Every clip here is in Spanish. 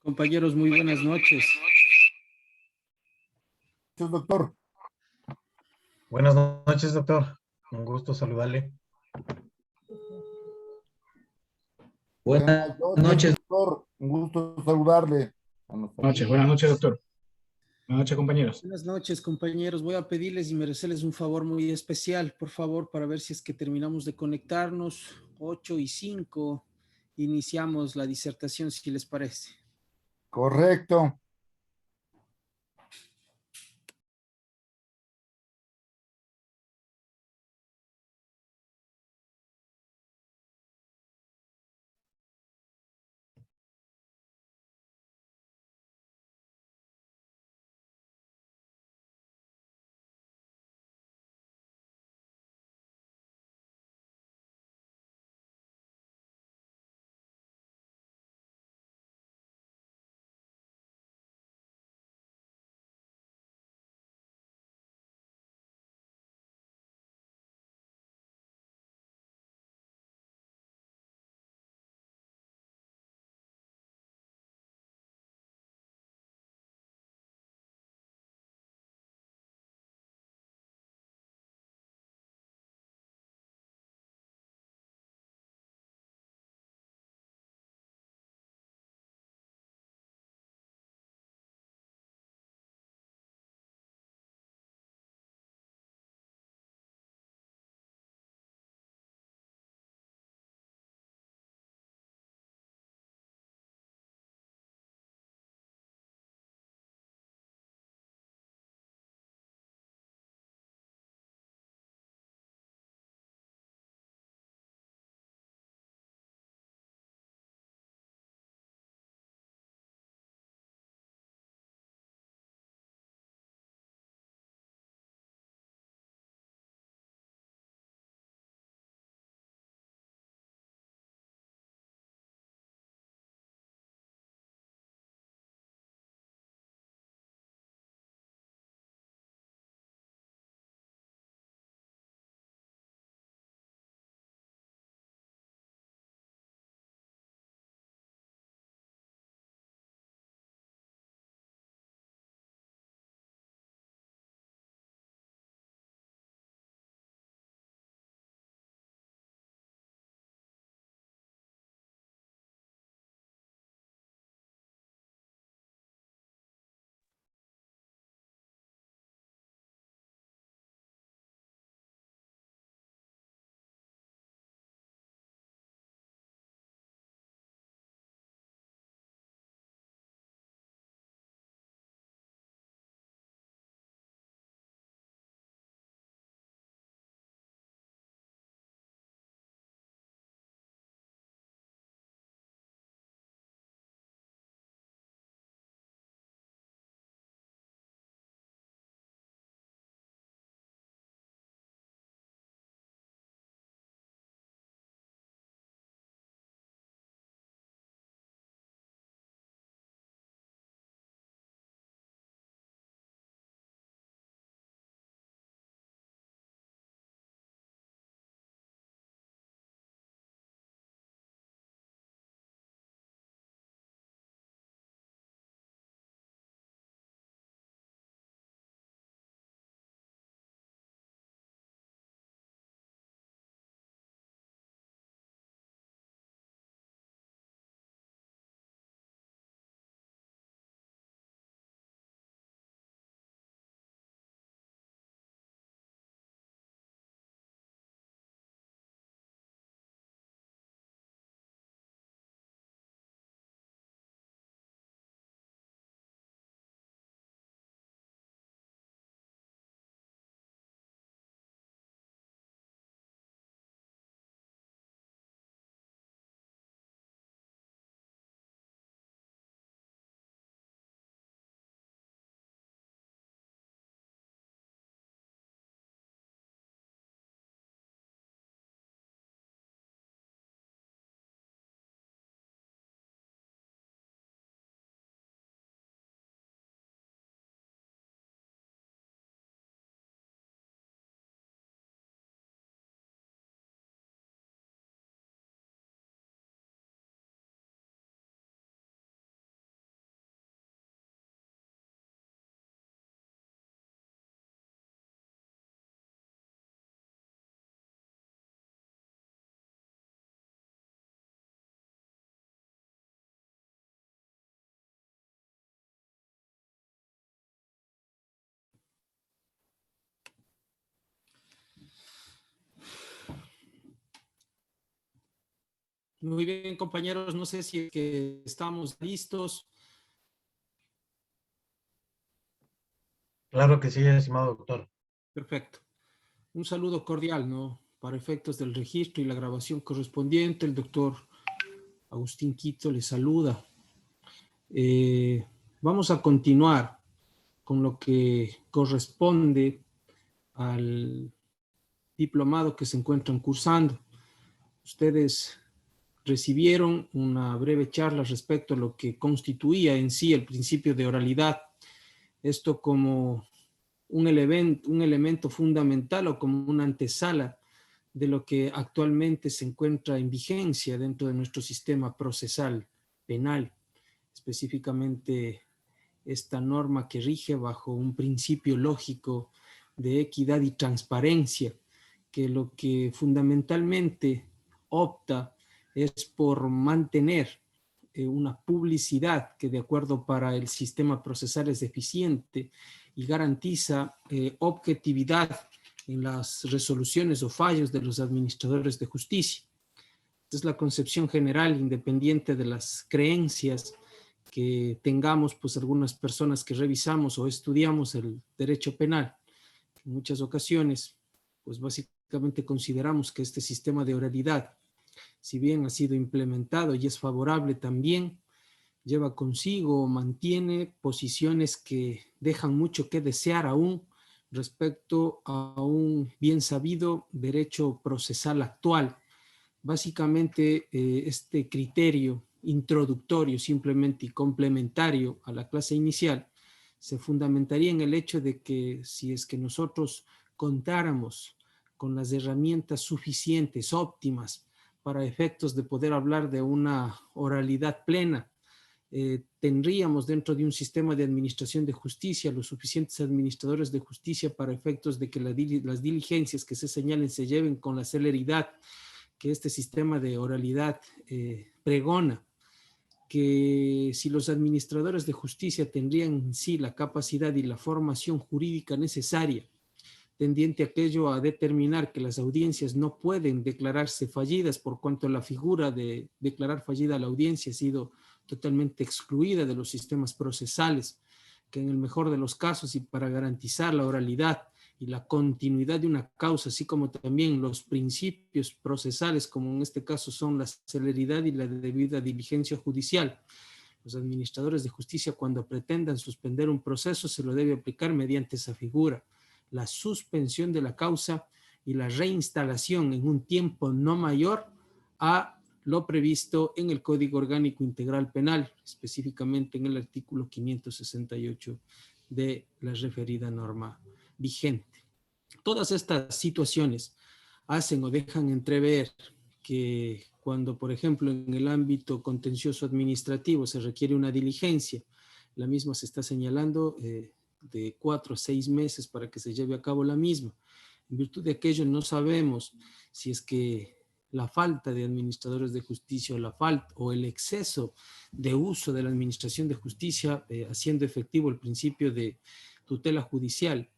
Compañeros, muy buenas noches. Doctor. Buenas noches, doctor. Un gusto saludarle. Buenas noches, doctor. Un gusto saludarle. Buenas noches, doctor. Buenas noches, compañeros. Buenas noches, compañeros. Voy a pedirles y merecerles un favor muy especial, por favor, para ver si es que terminamos de conectarnos. 8:05, iniciamos la disertación, si les parece. Correcto. Muy bien, compañeros, no sé si es que estamos listos. Claro que sí, estimado doctor. Perfecto. Un saludo cordial, ¿no? Para efectos del registro y la grabación correspondiente, el doctor Agustín Quito le saluda. Vamos a continuar con lo que corresponde al diplomado que se encuentran cursando. Ustedes recibieron una breve charla respecto a lo que constituía en sí el principio de oralidad. Esto como un elemento fundamental o como una antesala de lo que actualmente se encuentra en vigencia dentro de nuestro sistema procesal penal, específicamente esta norma que rige bajo un principio lógico de equidad y transparencia, que lo que fundamentalmente opta es por mantener una publicidad que de acuerdo para el sistema procesal es eficiente y garantiza objetividad en las resoluciones o fallos de los administradores de justicia. Esta es la concepción general, independiente de las creencias que tengamos, pues algunas personas que revisamos o estudiamos el derecho penal. En muchas ocasiones, pues básicamente consideramos que este sistema de oralidad, si bien ha sido implementado y es favorable también, lleva consigo o mantiene posiciones que dejan mucho que desear aún respecto a un bien sabido derecho procesal actual. Básicamente, este criterio introductorio simplemente y complementario a la clase inicial se fundamentaría en el hecho de que si es que nosotros contáramos con las herramientas suficientes, óptimas, para efectos de poder hablar de una oralidad plena, tendríamos dentro de un sistema de administración de justicia los suficientes administradores de justicia para efectos de que las diligencias que se señalen se lleven con la celeridad que este sistema de oralidad pregona, que si los administradores de justicia tendrían en sí la capacidad y la formación jurídica necesaria, tendiente aquello a determinar que las audiencias no pueden declararse fallidas por cuanto la figura de declarar fallida a la audiencia ha sido totalmente excluida de los sistemas procesales, que en el mejor de los casos y para garantizar la oralidad y la continuidad de una causa, así como también los principios procesales, como en este caso son la celeridad y la debida diligencia judicial. Los administradores de justicia, cuando pretendan suspender un proceso, se lo debe aplicar mediante esa figura, la suspensión de la causa y la reinstalación en un tiempo no mayor a lo previsto en el Código Orgánico Integral Penal, específicamente en el artículo 568 de la referida norma vigente. Todas estas situaciones hacen o dejan entrever que cuando, por ejemplo, en el ámbito contencioso administrativo se requiere una diligencia, la misma se está señalando de 4 a 6 meses para que se lleve a cabo la misma. En virtud de aquello no sabemos si es que la falta de administradores de justicia o la falta o el exceso de uso de la administración de justicia haciendo efectivo el principio de tutela judicial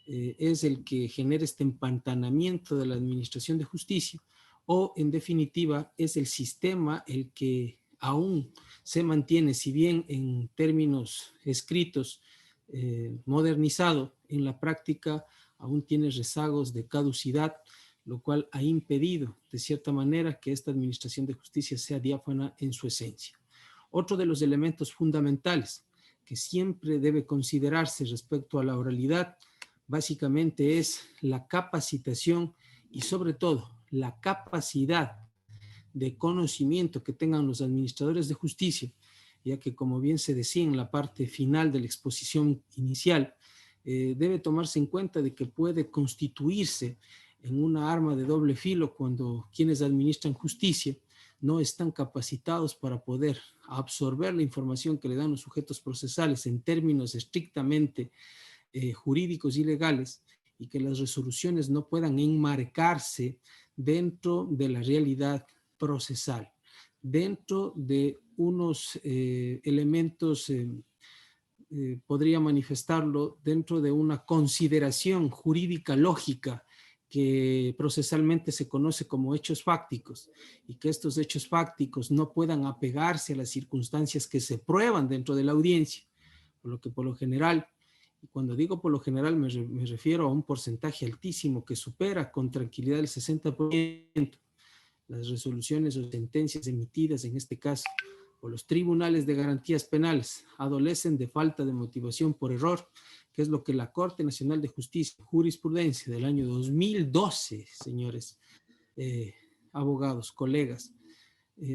es el que genera este empantanamiento de la administración de justicia o en definitiva es el sistema el que aún se mantiene, si bien en términos escritos modernizado, en la práctica aún tiene rezagos de caducidad, lo cual ha impedido de cierta manera que esta administración de justicia sea diáfana en su esencia. Otro de los elementos fundamentales que siempre debe considerarse respecto a la oralidad básicamente es la capacitación y sobre todo la capacidad de conocimiento que tengan los administradores de justicia, ya que como bien se decía en la parte final de la exposición inicial, debe tomarse en cuenta de que puede constituirse en una arma de doble filo cuando quienes administran justicia no están capacitados para poder absorber la información que le dan los sujetos procesales en términos estrictamente jurídicos y legales y que las resoluciones no puedan enmarcarse dentro de la realidad procesal, dentro de unos elementos, podría manifestarlo dentro de una consideración jurídica lógica que procesalmente se conoce como hechos fácticos y que estos hechos fácticos no puedan apegarse a las circunstancias que se prueban dentro de la audiencia, por lo que por lo general, y cuando digo por lo general me refiero a un porcentaje altísimo que supera con tranquilidad el 60%, las resoluciones o sentencias emitidas en este caso por los tribunales de garantías penales adolecen de falta de motivación por error, que es lo que la Corte Nacional de Justicia, jurisprudencia del año 2012, señores abogados, colegas,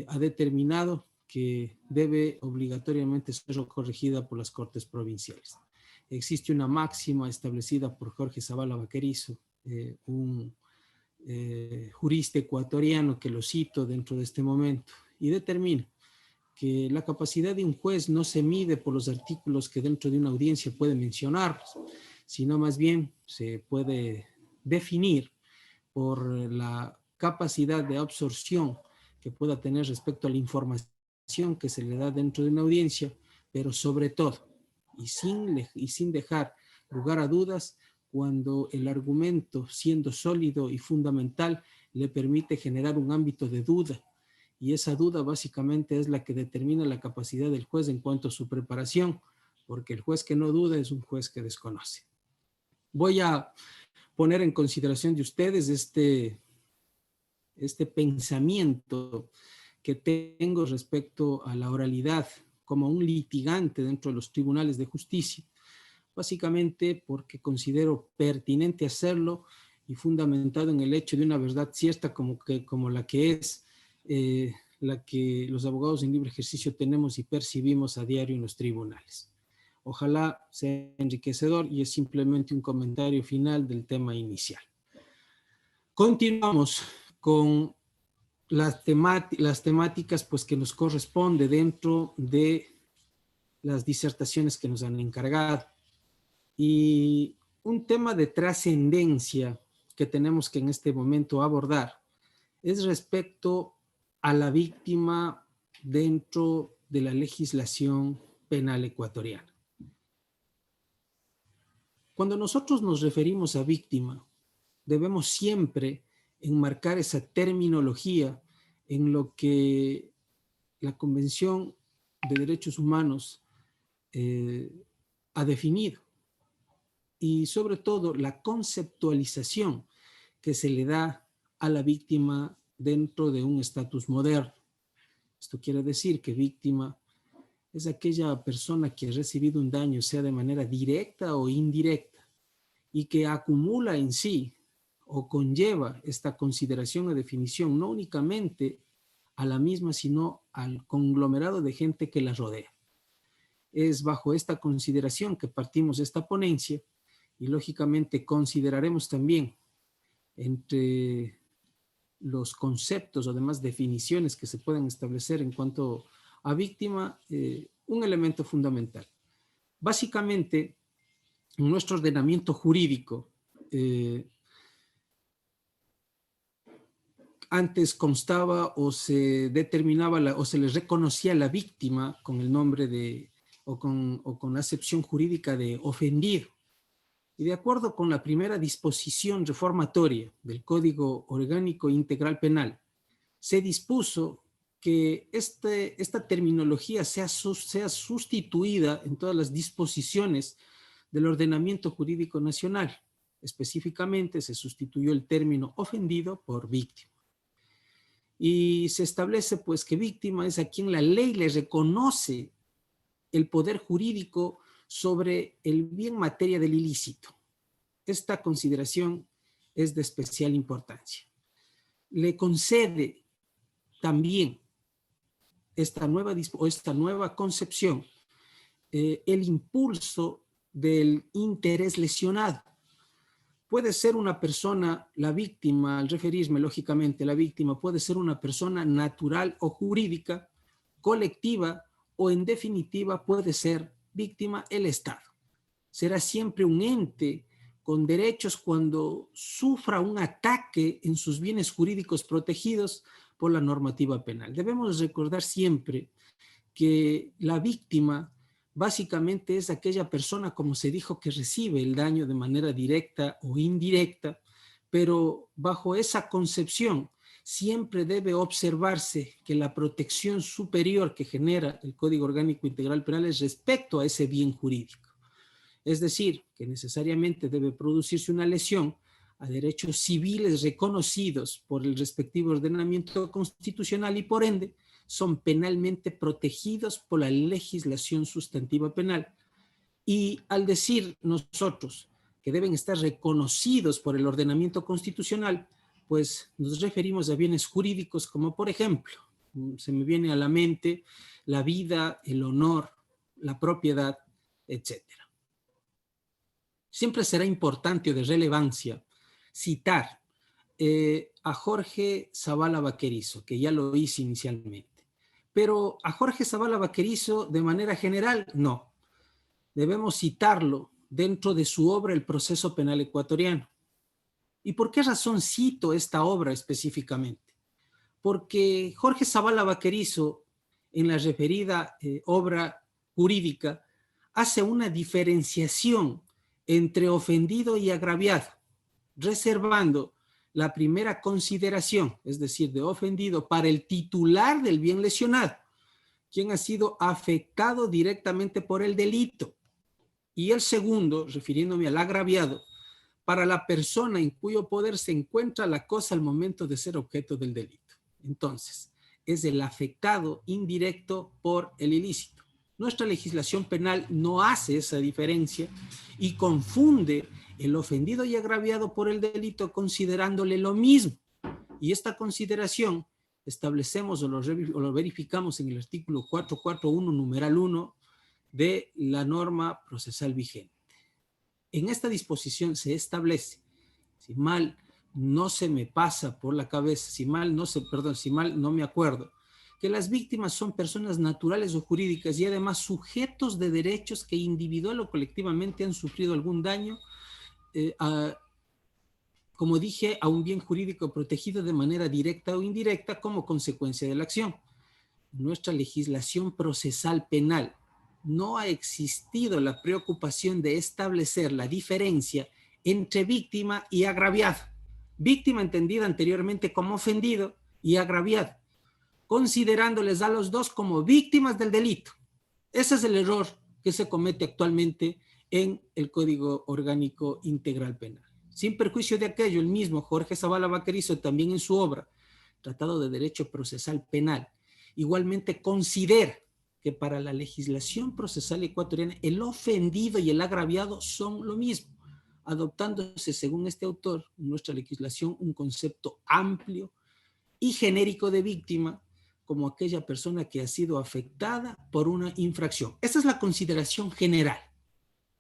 ha determinado que debe obligatoriamente ser corregida por las Cortes provinciales. Existe una máxima establecida por Jorge Zavala Vaquerizo, un jurista ecuatoriano que lo cito dentro de este momento, y determina que la capacidad de un juez no se mide por los artículos que dentro de una audiencia puede mencionar, sino más bien se puede definir por la capacidad de absorción que pueda tener respecto a la información que se le da dentro de una audiencia, pero sobre todo, y sin dejar lugar a dudas, cuando el argumento, siendo sólido y fundamental, le permite generar un ámbito de duda, y esa duda básicamente es la que determina la capacidad del juez en cuanto a su preparación, porque el juez que no duda es un juez que desconoce. Voy a poner en consideración de ustedes este pensamiento que tengo respecto a la oralidad como un litigante dentro de los tribunales de justicia, básicamente porque considero pertinente hacerlo y fundamentado en el hecho de una verdad cierta como la que es la que los abogados en libre ejercicio tenemos y percibimos a diario en los tribunales. Ojalá sea enriquecedor y es simplemente un comentario final del tema inicial. Continuamos con las temáticas pues, que nos corresponde dentro de las disertaciones que nos han encargado. Y un tema de trascendencia que tenemos que en este momento abordar es respecto a la víctima dentro de la legislación penal ecuatoriana. Cuando nosotros nos referimos a víctima, debemos siempre enmarcar esa terminología en lo que la Convención de Derechos Humanos ha definido, y sobre todo la conceptualización que se le da a la víctima dentro de un estatus moderno. Esto quiere decir que víctima es aquella persona que ha recibido un daño, sea de manera directa o indirecta, y que acumula en sí o conlleva esta consideración o definición no únicamente a la misma, sino al conglomerado de gente que la rodea. Es bajo esta consideración que partimos esta ponencia y lógicamente consideraremos también entre los conceptos o demás definiciones que se puedan establecer en cuanto a víctima, un elemento fundamental. Básicamente, en nuestro ordenamiento jurídico, antes constaba o se determinaba o se les reconocía a la víctima con el nombre de, o con la acepción jurídica de ofendido. Y de acuerdo con la primera disposición reformatoria del Código Orgánico Integral Penal, se dispuso que esta terminología sea sustituida en todas las disposiciones del ordenamiento jurídico nacional. Específicamente se sustituyó el término ofendido por víctima. Y se establece pues que víctima es a quien la ley le reconoce el poder jurídico sobre el bien materia del ilícito. Esta consideración es de especial importancia. Le concede también esta nueva concepción el impulso del interés lesionado. Puede ser una persona, la víctima, al referirme lógicamente a la víctima, puede ser una persona natural o jurídica, colectiva, o en definitiva puede ser víctima el Estado. Será siempre un ente con derechos cuando sufra un ataque en sus bienes jurídicos protegidos por la normativa penal. Debemos recordar siempre que la víctima básicamente es aquella persona, como se dijo, que recibe el daño de manera directa o indirecta, pero bajo esa concepción siempre debe observarse que la protección superior que genera el Código Orgánico Integral Penal es respecto a ese bien jurídico. Es decir, que necesariamente debe producirse una lesión a derechos civiles reconocidos por el respectivo ordenamiento constitucional y por ende son penalmente protegidos por la legislación sustantiva penal. Y al decir nosotros que deben estar reconocidos por el ordenamiento constitucional, pues nos referimos a bienes jurídicos como, por ejemplo, se me viene a la mente la vida, el honor, la propiedad, etc. Siempre será importante o de relevancia citar a Jorge Zavala Vaquerizo, que ya lo hice inicialmente. Pero a Jorge Zavala Vaquerizo, de manera general, no. Debemos citarlo dentro de su obra El proceso penal ecuatoriano. ¿Y por qué razón cito esta obra específicamente? Porque Jorge Zavala Vaquerizo, en la referida obra jurídica, hace una diferenciación entre ofendido y agraviado, reservando la primera consideración, es decir, de ofendido, para el titular del bien lesionado, quien ha sido afectado directamente por el delito. Y el segundo, refiriéndome al agraviado, para la persona en cuyo poder se encuentra la cosa al momento de ser objeto del delito. Entonces, es el afectado indirecto por el ilícito. Nuestra legislación penal no hace esa diferencia y confunde el ofendido y agraviado por el delito considerándole lo mismo. Y esta consideración establecemos o lo verificamos en el artículo 441, numeral 1 de la norma procesal vigente. En esta disposición se establece, si mal no se me pasa por la cabeza, si mal no me acuerdo, que las víctimas son personas naturales o jurídicas y además sujetos de derechos que individual o colectivamente han sufrido algún daño, como dije, a un bien jurídico protegido de manera directa o indirecta como consecuencia de la acción. Nuestra legislación procesal penal no ha existido la preocupación de establecer la diferencia entre víctima y agraviado. Víctima entendida anteriormente como ofendido y agraviado, considerándoles a los dos como víctimas del delito. Ese es el error que se comete actualmente en el Código Orgánico Integral Penal. Sin perjuicio de aquello, el mismo Jorge Zavala Vaquerizo, también en su obra Tratado de Derecho Procesal Penal, igualmente considera que para la legislación procesal ecuatoriana el ofendido y el agraviado son lo mismo, adoptándose, según este autor, en nuestra legislación, un concepto amplio y genérico de víctima como aquella persona que ha sido afectada por una infracción. Esa es la consideración general.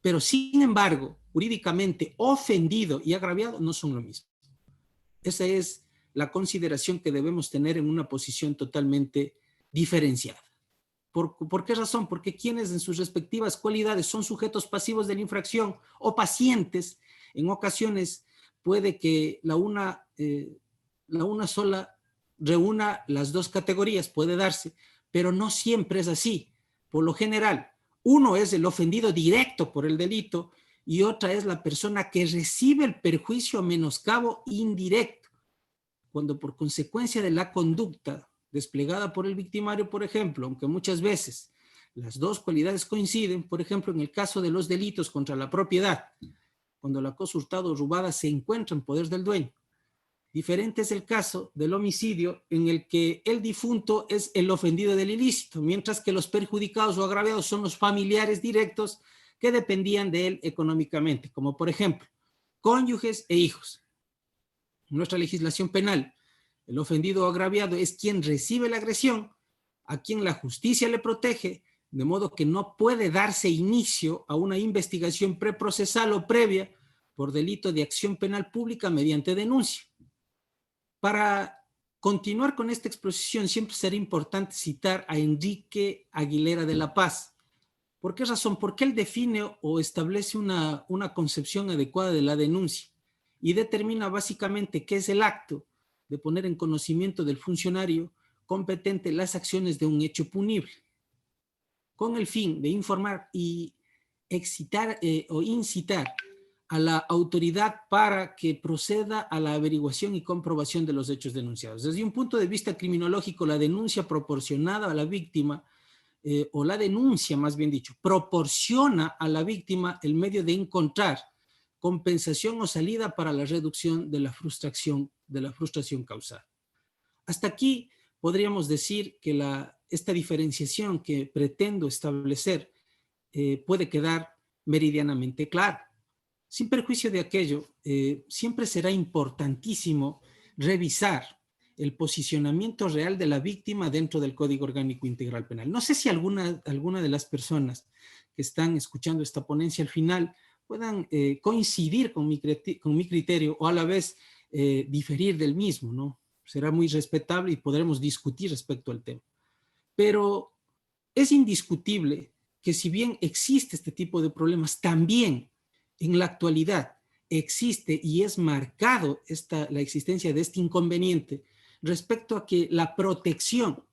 Pero sin embargo, jurídicamente, ofendido y agraviado no son lo mismo. Esa es la consideración que debemos tener en una posición totalmente diferenciada. ¿Por qué razón? Porque quienes en sus respectivas cualidades son sujetos pasivos de la infracción o pacientes, en ocasiones puede que la una sola reúna las dos categorías, puede darse, pero no siempre es así. Por lo general, uno es el ofendido directo por el delito y otra es la persona que recibe el perjuicio o menoscabo indirecto, cuando por consecuencia de la conducta desplegada por el victimario, por ejemplo, aunque muchas veces las dos cualidades coinciden, por ejemplo, en el caso de los delitos contra la propiedad, cuando la cosa hurtada o robada se encuentra en poder del dueño. Diferente es el caso del homicidio, en el que el difunto es el ofendido del ilícito, mientras que los perjudicados o agraviados son los familiares directos que dependían de él económicamente, como por ejemplo, cónyuges e hijos. En nuestra legislación penal, el ofendido o agraviado es quien recibe la agresión, a quien la justicia le protege, de modo que no puede darse inicio a una investigación preprocesal o previa por delito de acción penal pública mediante denuncia. Para continuar con esta exposición, siempre será importante citar a Enrique Aguilera de la Paz. ¿Por qué razón? Porque él define o establece una concepción adecuada de la denuncia y determina básicamente qué es el acto de poner en conocimiento del funcionario competente las acciones de un hecho punible, con el fin de informar y excitar o incitar a la autoridad para que proceda a la averiguación y comprobación de los hechos denunciados. Desde un punto de vista criminológico, la denuncia proporcionada a la víctima, o la denuncia, más bien dicho, proporciona a la víctima el medio de encontrar compensación o salida para la reducción de la frustración causada. Hasta aquí podríamos decir que esta diferenciación que pretendo establecer puede quedar meridianamente clara. Sin perjuicio de aquello, siempre será importantísimo revisar el posicionamiento real de la víctima dentro del Código Orgánico Integral Penal. No sé si alguna de las personas que están escuchando esta ponencia al final puedan coincidir con mi criterio o a la vez diferir del mismo, ¿no? Será muy respetable y podremos discutir respecto al tema. Pero es indiscutible que si bien existe este tipo de problemas, también en la actualidad existe y es marcado la existencia de este inconveniente respecto a que la protección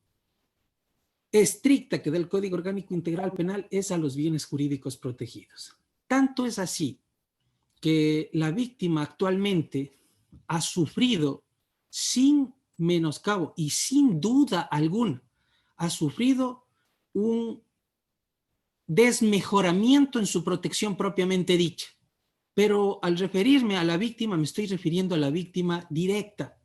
estricta que da el Código Orgánico Integral Penal es a los bienes jurídicos protegidos. Tanto es así que la víctima actualmente ha sufrido sin menoscabo y sin duda alguna, ha sufrido un desmejoramiento en su protección propiamente dicha. Pero al referirme a la víctima, me estoy refiriendo a la víctima directa,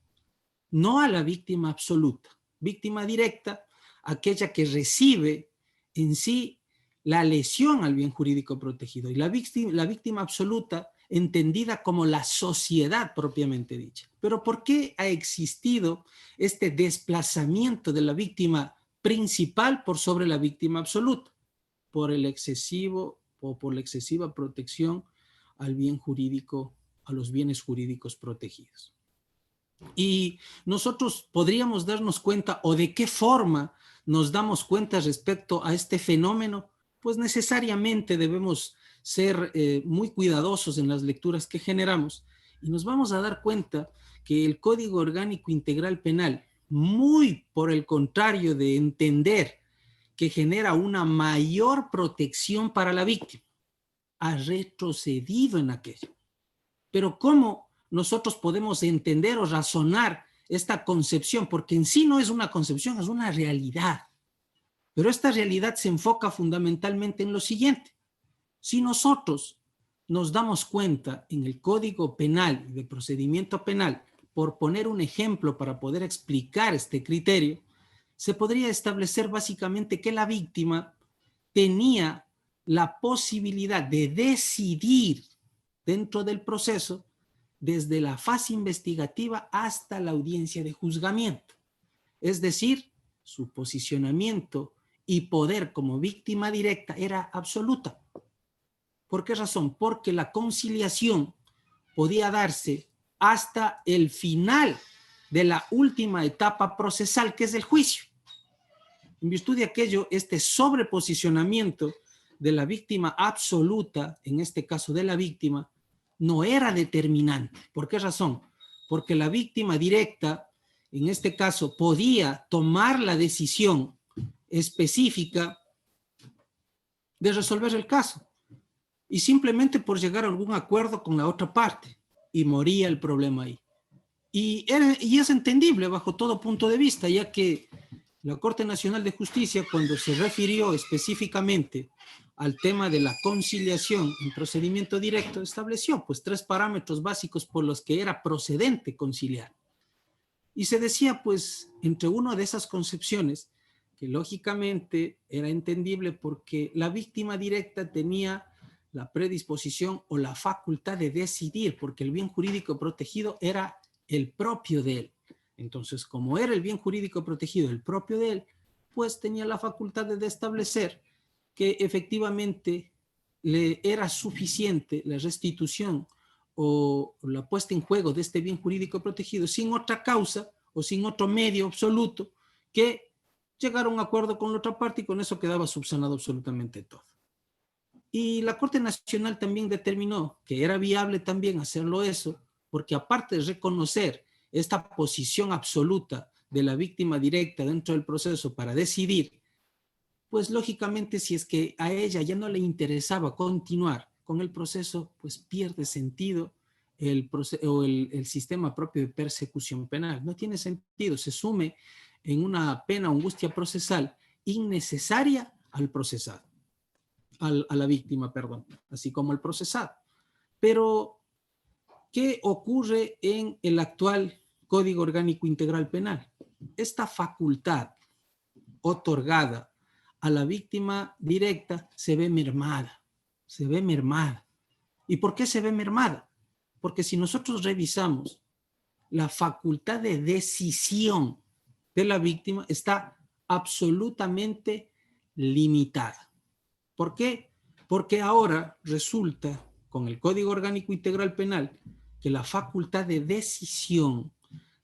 no a la víctima absoluta. Víctima directa, aquella que recibe en sí la lesión al bien jurídico protegido. Y la víctima absoluta, entendida como la sociedad propiamente dicha. Pero ¿por qué ha existido este desplazamiento de la víctima principal por sobre la víctima absoluta? Por la excesiva protección al bien jurídico, a los bienes jurídicos protegidos. Y nosotros podríamos darnos cuenta, o de qué forma nos damos cuenta respecto a este fenómeno, pues necesariamente debemos ser muy cuidadosos en las lecturas que generamos y nos vamos a dar cuenta que el Código Orgánico Integral Penal, muy por el contrario de entender que genera una mayor protección para la víctima, ha retrocedido en aquello. Pero ¿cómo nosotros podemos entender o razonar esta concepción? Porque en sí no es una concepción, es una realidad. Pero esta realidad se enfoca fundamentalmente en lo siguiente. Si nosotros nos damos cuenta en el Código Penal, de procedimiento penal, por poner un ejemplo para poder explicar este criterio, se podría establecer básicamente que la víctima tenía la posibilidad de decidir dentro del proceso desde la fase investigativa hasta la audiencia de juzgamiento. Es decir, su posicionamiento y poder como víctima directa era absoluta. ¿Por qué razón? Porque la conciliación podía darse hasta el final de la última etapa procesal, que es el juicio. En virtud de aquello, este sobreposicionamiento de la víctima absoluta, en este caso de la víctima, no era determinante. ¿Por qué razón? Porque la víctima directa, en este caso, podía tomar la decisión específica de resolver el caso y simplemente por llegar a algún acuerdo con la otra parte, y moría el problema ahí. Y es entendible bajo todo punto de vista, ya que la Corte Nacional de Justicia, cuando se refirió específicamente al tema de la conciliación en procedimiento directo, estableció pues 3 parámetros básicos por los que era procedente conciliar. Y se decía pues entre una de esas concepciones que lógicamente era entendible porque la víctima directa tenía la predisposición o la facultad de decidir, porque el bien jurídico protegido era el propio de él. Entonces, como era el bien jurídico protegido el propio de él, pues tenía la facultad de establecer que efectivamente le era suficiente la restitución o la puesta en juego de este bien jurídico protegido sin otra causa o sin otro medio absoluto que llegar a un acuerdo con la otra parte, y con eso quedaba subsanado absolutamente todo. Y la Corte Nacional también determinó que era viable también hacerlo eso, porque aparte de reconocer esta posición absoluta de la víctima directa dentro del proceso para decidir, pues lógicamente si es que a ella ya no le interesaba continuar con el proceso, pues pierde sentido el sistema propio de persecución penal. No tiene sentido, se sume en una pena o angustia procesal innecesaria al procesado, a la víctima, perdón, así como al procesado. Pero, ¿qué ocurre en el actual Código Orgánico Integral Penal? Esta facultad otorgada a la víctima directa se ve mermada, se ve mermada. ¿Y por qué se ve mermada? Porque si nosotros revisamos, la facultad de decisión de la víctima está absolutamente limitada. ¿Por qué? Porque ahora resulta, con el Código Orgánico Integral Penal, que la facultad de decisión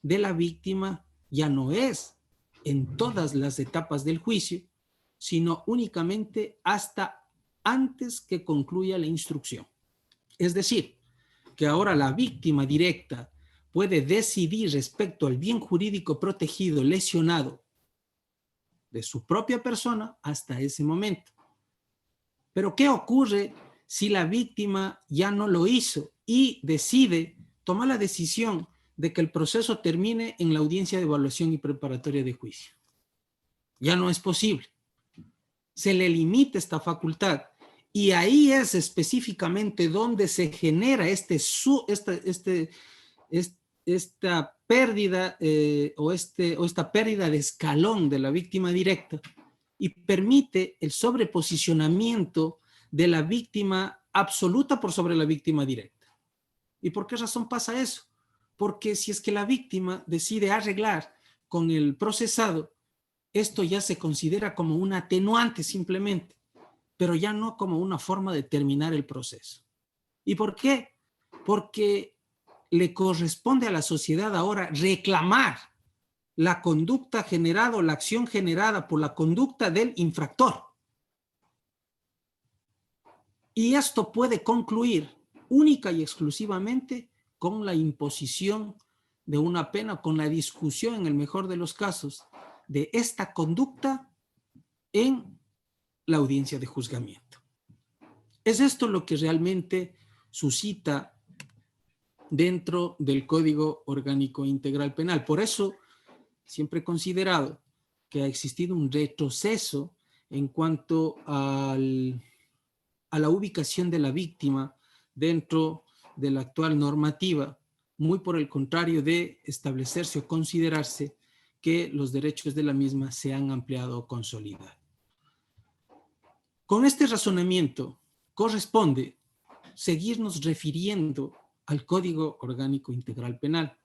de la víctima ya no es en todas las etapas del juicio, sino únicamente hasta antes que concluya la instrucción. Es decir, que ahora la víctima directa puede decidir respecto al bien jurídico protegido lesionado de su propia persona hasta ese momento. Pero ¿qué ocurre si la víctima ya no lo hizo y decide tomar la decisión de que el proceso termine en la audiencia de evaluación y preparatoria de juicio? Ya no es posible. Se le limita esta facultad y ahí es específicamente donde se genera esta pérdida o esta pérdida de escalón de la víctima directa y permite el sobreposicionamiento de la víctima absoluta por sobre la víctima directa. ¿Y por qué razón pasa eso? Porque si es que la víctima decide arreglar con el procesado, esto ya se considera como un atenuante simplemente, pero ya no como una forma de terminar el proceso. ¿Y por qué? Porque le corresponde a la sociedad ahora reclamar la conducta generada o la acción generada por la conducta del infractor. Y esto puede concluir única y exclusivamente con la imposición de una pena, con la discusión, en el mejor de los casos, de esta conducta en la audiencia de juzgamiento. Es esto lo que realmente suscita dentro del Código Orgánico Integral Penal. Por eso, siempre he considerado que ha existido un retroceso en cuanto a la ubicación de la víctima dentro de la actual normativa, muy por el contrario de establecerse o considerarse que los derechos de la misma se han ampliado o consolidado. Con este razonamiento corresponde seguirnos refiriendo al Código Orgánico Integral Penal.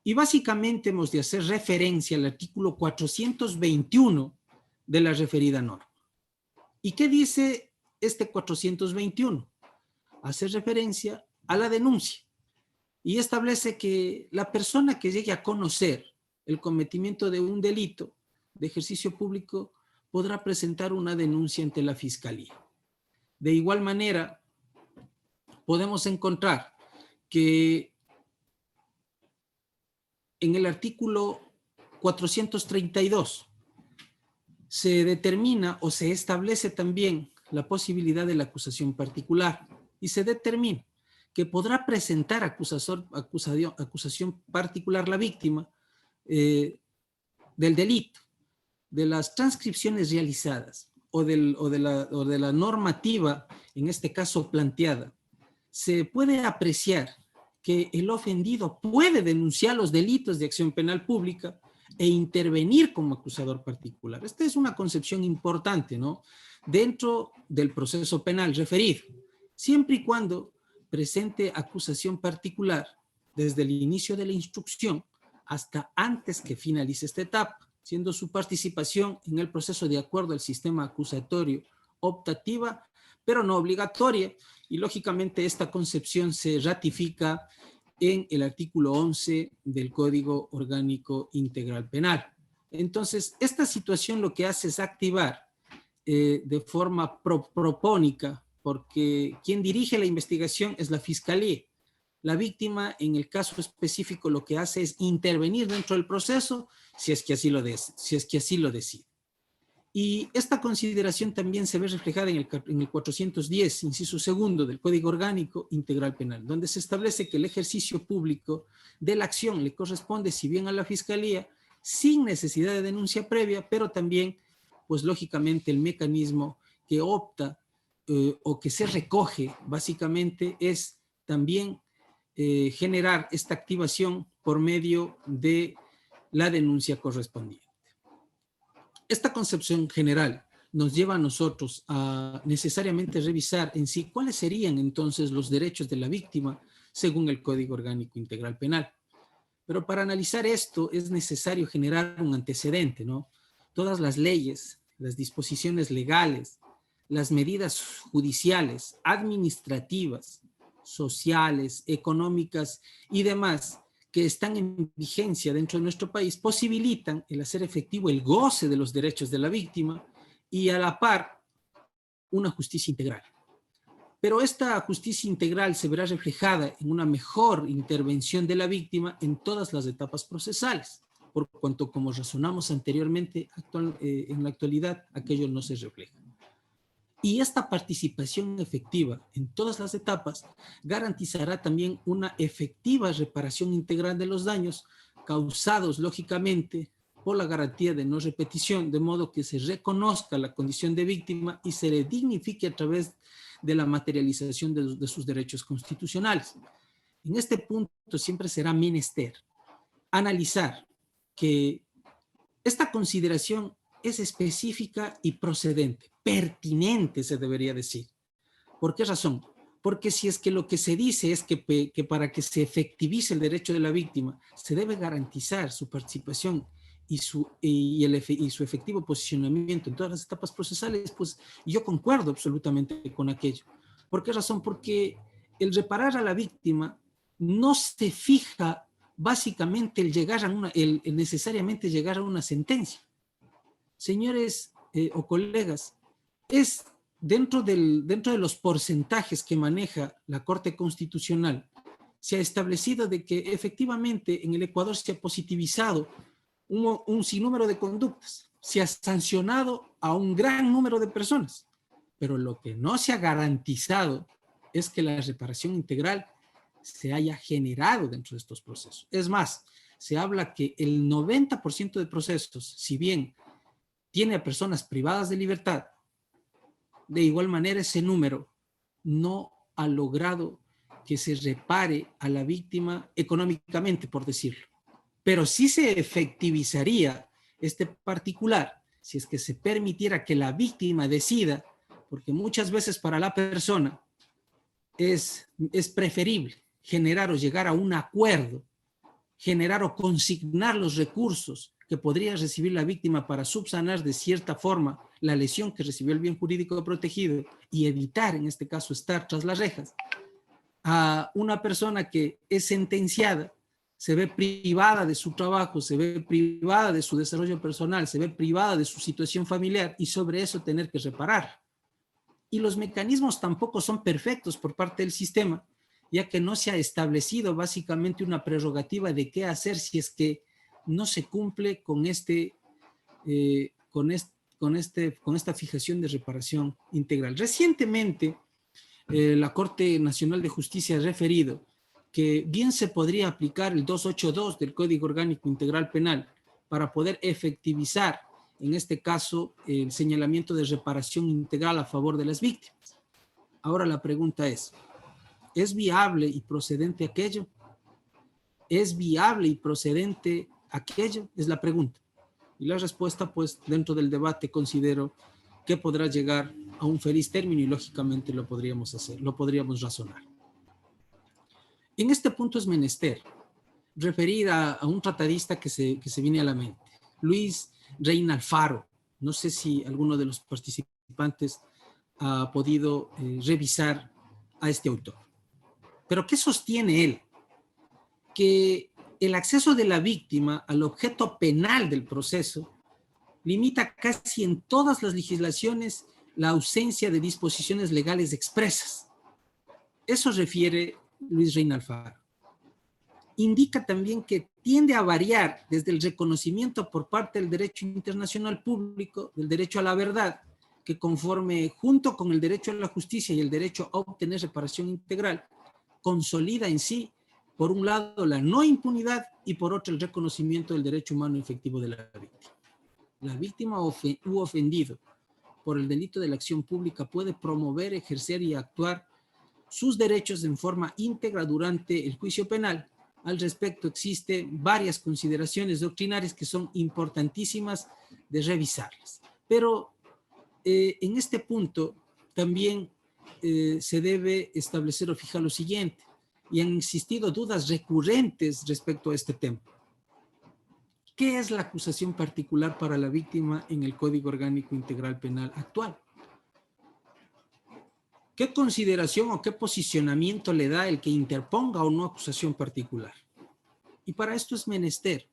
Y básicamente hemos de hacer referencia al artículo 421 de la referida norma. ¿Y qué dice este 421? Hace referencia a la denuncia y establece que la persona que llegue a conocer el cometimiento de un delito de ejercicio público podrá presentar una denuncia ante la Fiscalía. De igual manera, podemos encontrar que en el artículo 432 se determina o se establece también la posibilidad de la acusación particular y se determina que podrá presentar acusación particular la víctima del delito, de las transcripciones realizadas o de la normativa, en este caso planteada. Se puede apreciar que el ofendido puede denunciar los delitos de acción penal pública e intervenir como acusador particular. Esta es una concepción importante, ¿no? Dentro del proceso penal referido, siempre y cuando presente acusación particular desde el inicio de la instrucción hasta antes que finalice esta etapa, siendo su participación en el proceso de acuerdo al sistema acusatorio optativa, pero no obligatoria, y lógicamente esta concepción se ratifica en el artículo 11 del Código Orgánico Integral Penal. Entonces, esta situación lo que hace es activar de forma propónica, porque quien dirige la investigación es la Fiscalía. La víctima, en el caso específico, lo que hace es intervenir dentro del proceso si es que así lo decide. Y esta consideración también se ve reflejada en el 410, inciso segundo del Código Orgánico Integral Penal, donde se establece que el ejercicio público de la acción le corresponde, si bien a la Fiscalía, sin necesidad de denuncia previa, pero también, pues lógicamente, el mecanismo que opta o que se recoge, básicamente, es también generar esta activación por medio de la denuncia correspondiente. Esta concepción general nos lleva a nosotros a necesariamente revisar en sí cuáles serían entonces los derechos de la víctima según el Código Orgánico Integral Penal. Pero para analizar esto es necesario generar un antecedente, ¿no? Todas las leyes, las disposiciones legales, las medidas judiciales, administrativas, sociales, económicas y demás que están en vigencia dentro de nuestro país posibilitan el hacer efectivo el goce de los derechos de la víctima y a la par una justicia integral. Pero esta justicia integral se verá reflejada en una mejor intervención de la víctima en todas las etapas procesales, por cuanto, como razonamos anteriormente, en la actualidad aquello no se refleja. Y esta participación efectiva en todas las etapas garantizará también una efectiva reparación integral de los daños causados, lógicamente, por la garantía de no repetición, de modo que se reconozca la condición de víctima y se le dignifique a través de la materialización de sus derechos constitucionales. En este punto siempre será menester analizar que esta consideración es específica y procedente, pertinente se debería decir. ¿Por qué razón? Porque si es que lo que se dice es que para que se efectivice el derecho de la víctima se debe garantizar su participación y su efectivo posicionamiento en todas las etapas procesales, pues yo concuerdo absolutamente con aquello. ¿Por qué razón? Porque el reparar a la víctima no se fija básicamente el necesariamente llegar a una sentencia. Señores o colegas, es dentro de los porcentajes que maneja la Corte Constitucional, se ha establecido de que efectivamente en el Ecuador se ha positivizado un sinnúmero de conductas, se ha sancionado a un gran número de personas, pero lo que no se ha garantizado es que la reparación integral se haya generado dentro de estos procesos. Es más, se habla que el 90% de procesos, si bien tiene a personas privadas de libertad, de igual manera ese número no ha logrado que se repare a la víctima económicamente, por decirlo. Pero sí se efectivizaría este particular si es que se permitiera que la víctima decida, porque muchas veces para la persona es preferible generar o llegar a un acuerdo, generar o consignar los recursos que podría recibir la víctima para subsanar de cierta forma la lesión que recibió el bien jurídico protegido y evitar, en este caso, estar tras las rejas, a una persona que es sentenciada, se ve privada de su trabajo, se ve privada de su desarrollo personal, se ve privada de su situación familiar y sobre eso tener que reparar. Y los mecanismos tampoco son perfectos por parte del sistema, ya que no se ha establecido básicamente una prerrogativa de qué hacer si es que no se cumple con esta fijación de reparación integral. Recientemente, la Corte Nacional de Justicia ha referido que bien se podría aplicar el 282 del Código Orgánico Integral Penal para poder efectivizar, en este caso, el señalamiento de reparación integral a favor de las víctimas. Ahora la pregunta ¿es viable y procedente aquello? ¿Es viable y procedente aquello? Es la pregunta. Y la respuesta, pues, dentro del debate considero que podrá llegar a un feliz término y lógicamente lo podríamos hacer, lo podríamos razonar. En este punto es menester referir a un tratadista que se viene a la mente, Luis Reina Alfaro. No sé si alguno de los participantes ha podido revisar a este autor. Pero ¿qué sostiene él? Que el acceso de la víctima al objeto penal del proceso limita casi en todas las legislaciones la ausencia de disposiciones legales expresas. Eso refiere Luis Reina Alfaro. Indica también que tiende a variar desde el reconocimiento por parte del derecho internacional público, del derecho a la verdad, que conforme junto con el derecho a la justicia y el derecho a obtener reparación integral, consolida en sí, por un lado, la no impunidad y por otro, el reconocimiento del derecho humano efectivo de la víctima. La víctima u ofendido por el delito de la acción pública puede promover, ejercer y actuar sus derechos en forma íntegra durante el juicio penal. Al respecto, existen varias consideraciones doctrinarias que son importantísimas de revisarlas. Pero en este punto también se debe establecer o fijar lo siguiente, y han existido dudas recurrentes respecto a este tema. ¿Qué es la acusación particular para la víctima en el Código Orgánico Integral Penal actual? ¿Qué consideración o qué posicionamiento le da el que interponga o no acusación particular? Y para esto es menester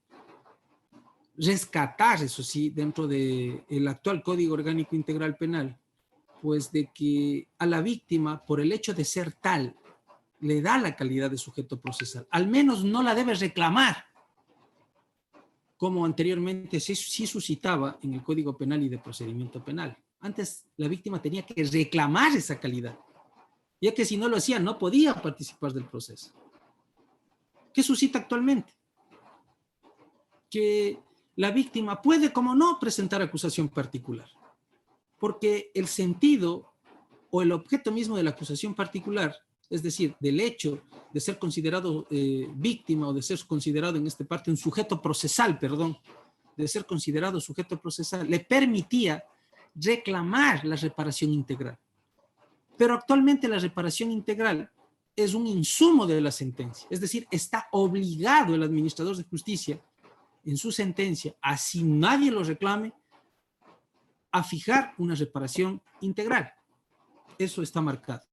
rescatar, eso sí, dentro del actual Código Orgánico Integral Penal, pues de que a la víctima, por el hecho de ser tal, le da la calidad de sujeto procesal. Al menos no la debe reclamar, como anteriormente sí suscitaba en el Código Penal y de Procedimiento Penal. Antes la víctima tenía que reclamar esa calidad, ya que si no lo hacía no podía participar del proceso. ¿Qué suscita actualmente? Que la víctima puede, como no, presentar acusación particular, porque el sentido o el objeto mismo de la acusación particular, es decir, del hecho de ser considerado víctima o de ser considerado en esta parte un sujeto procesal, perdón, de ser considerado sujeto procesal, le permitía reclamar la reparación integral. Pero actualmente la reparación integral es un insumo de la sentencia, es decir, está obligado el administrador de justicia en su sentencia, así nadie lo reclame, a fijar una reparación integral. Eso está marcado.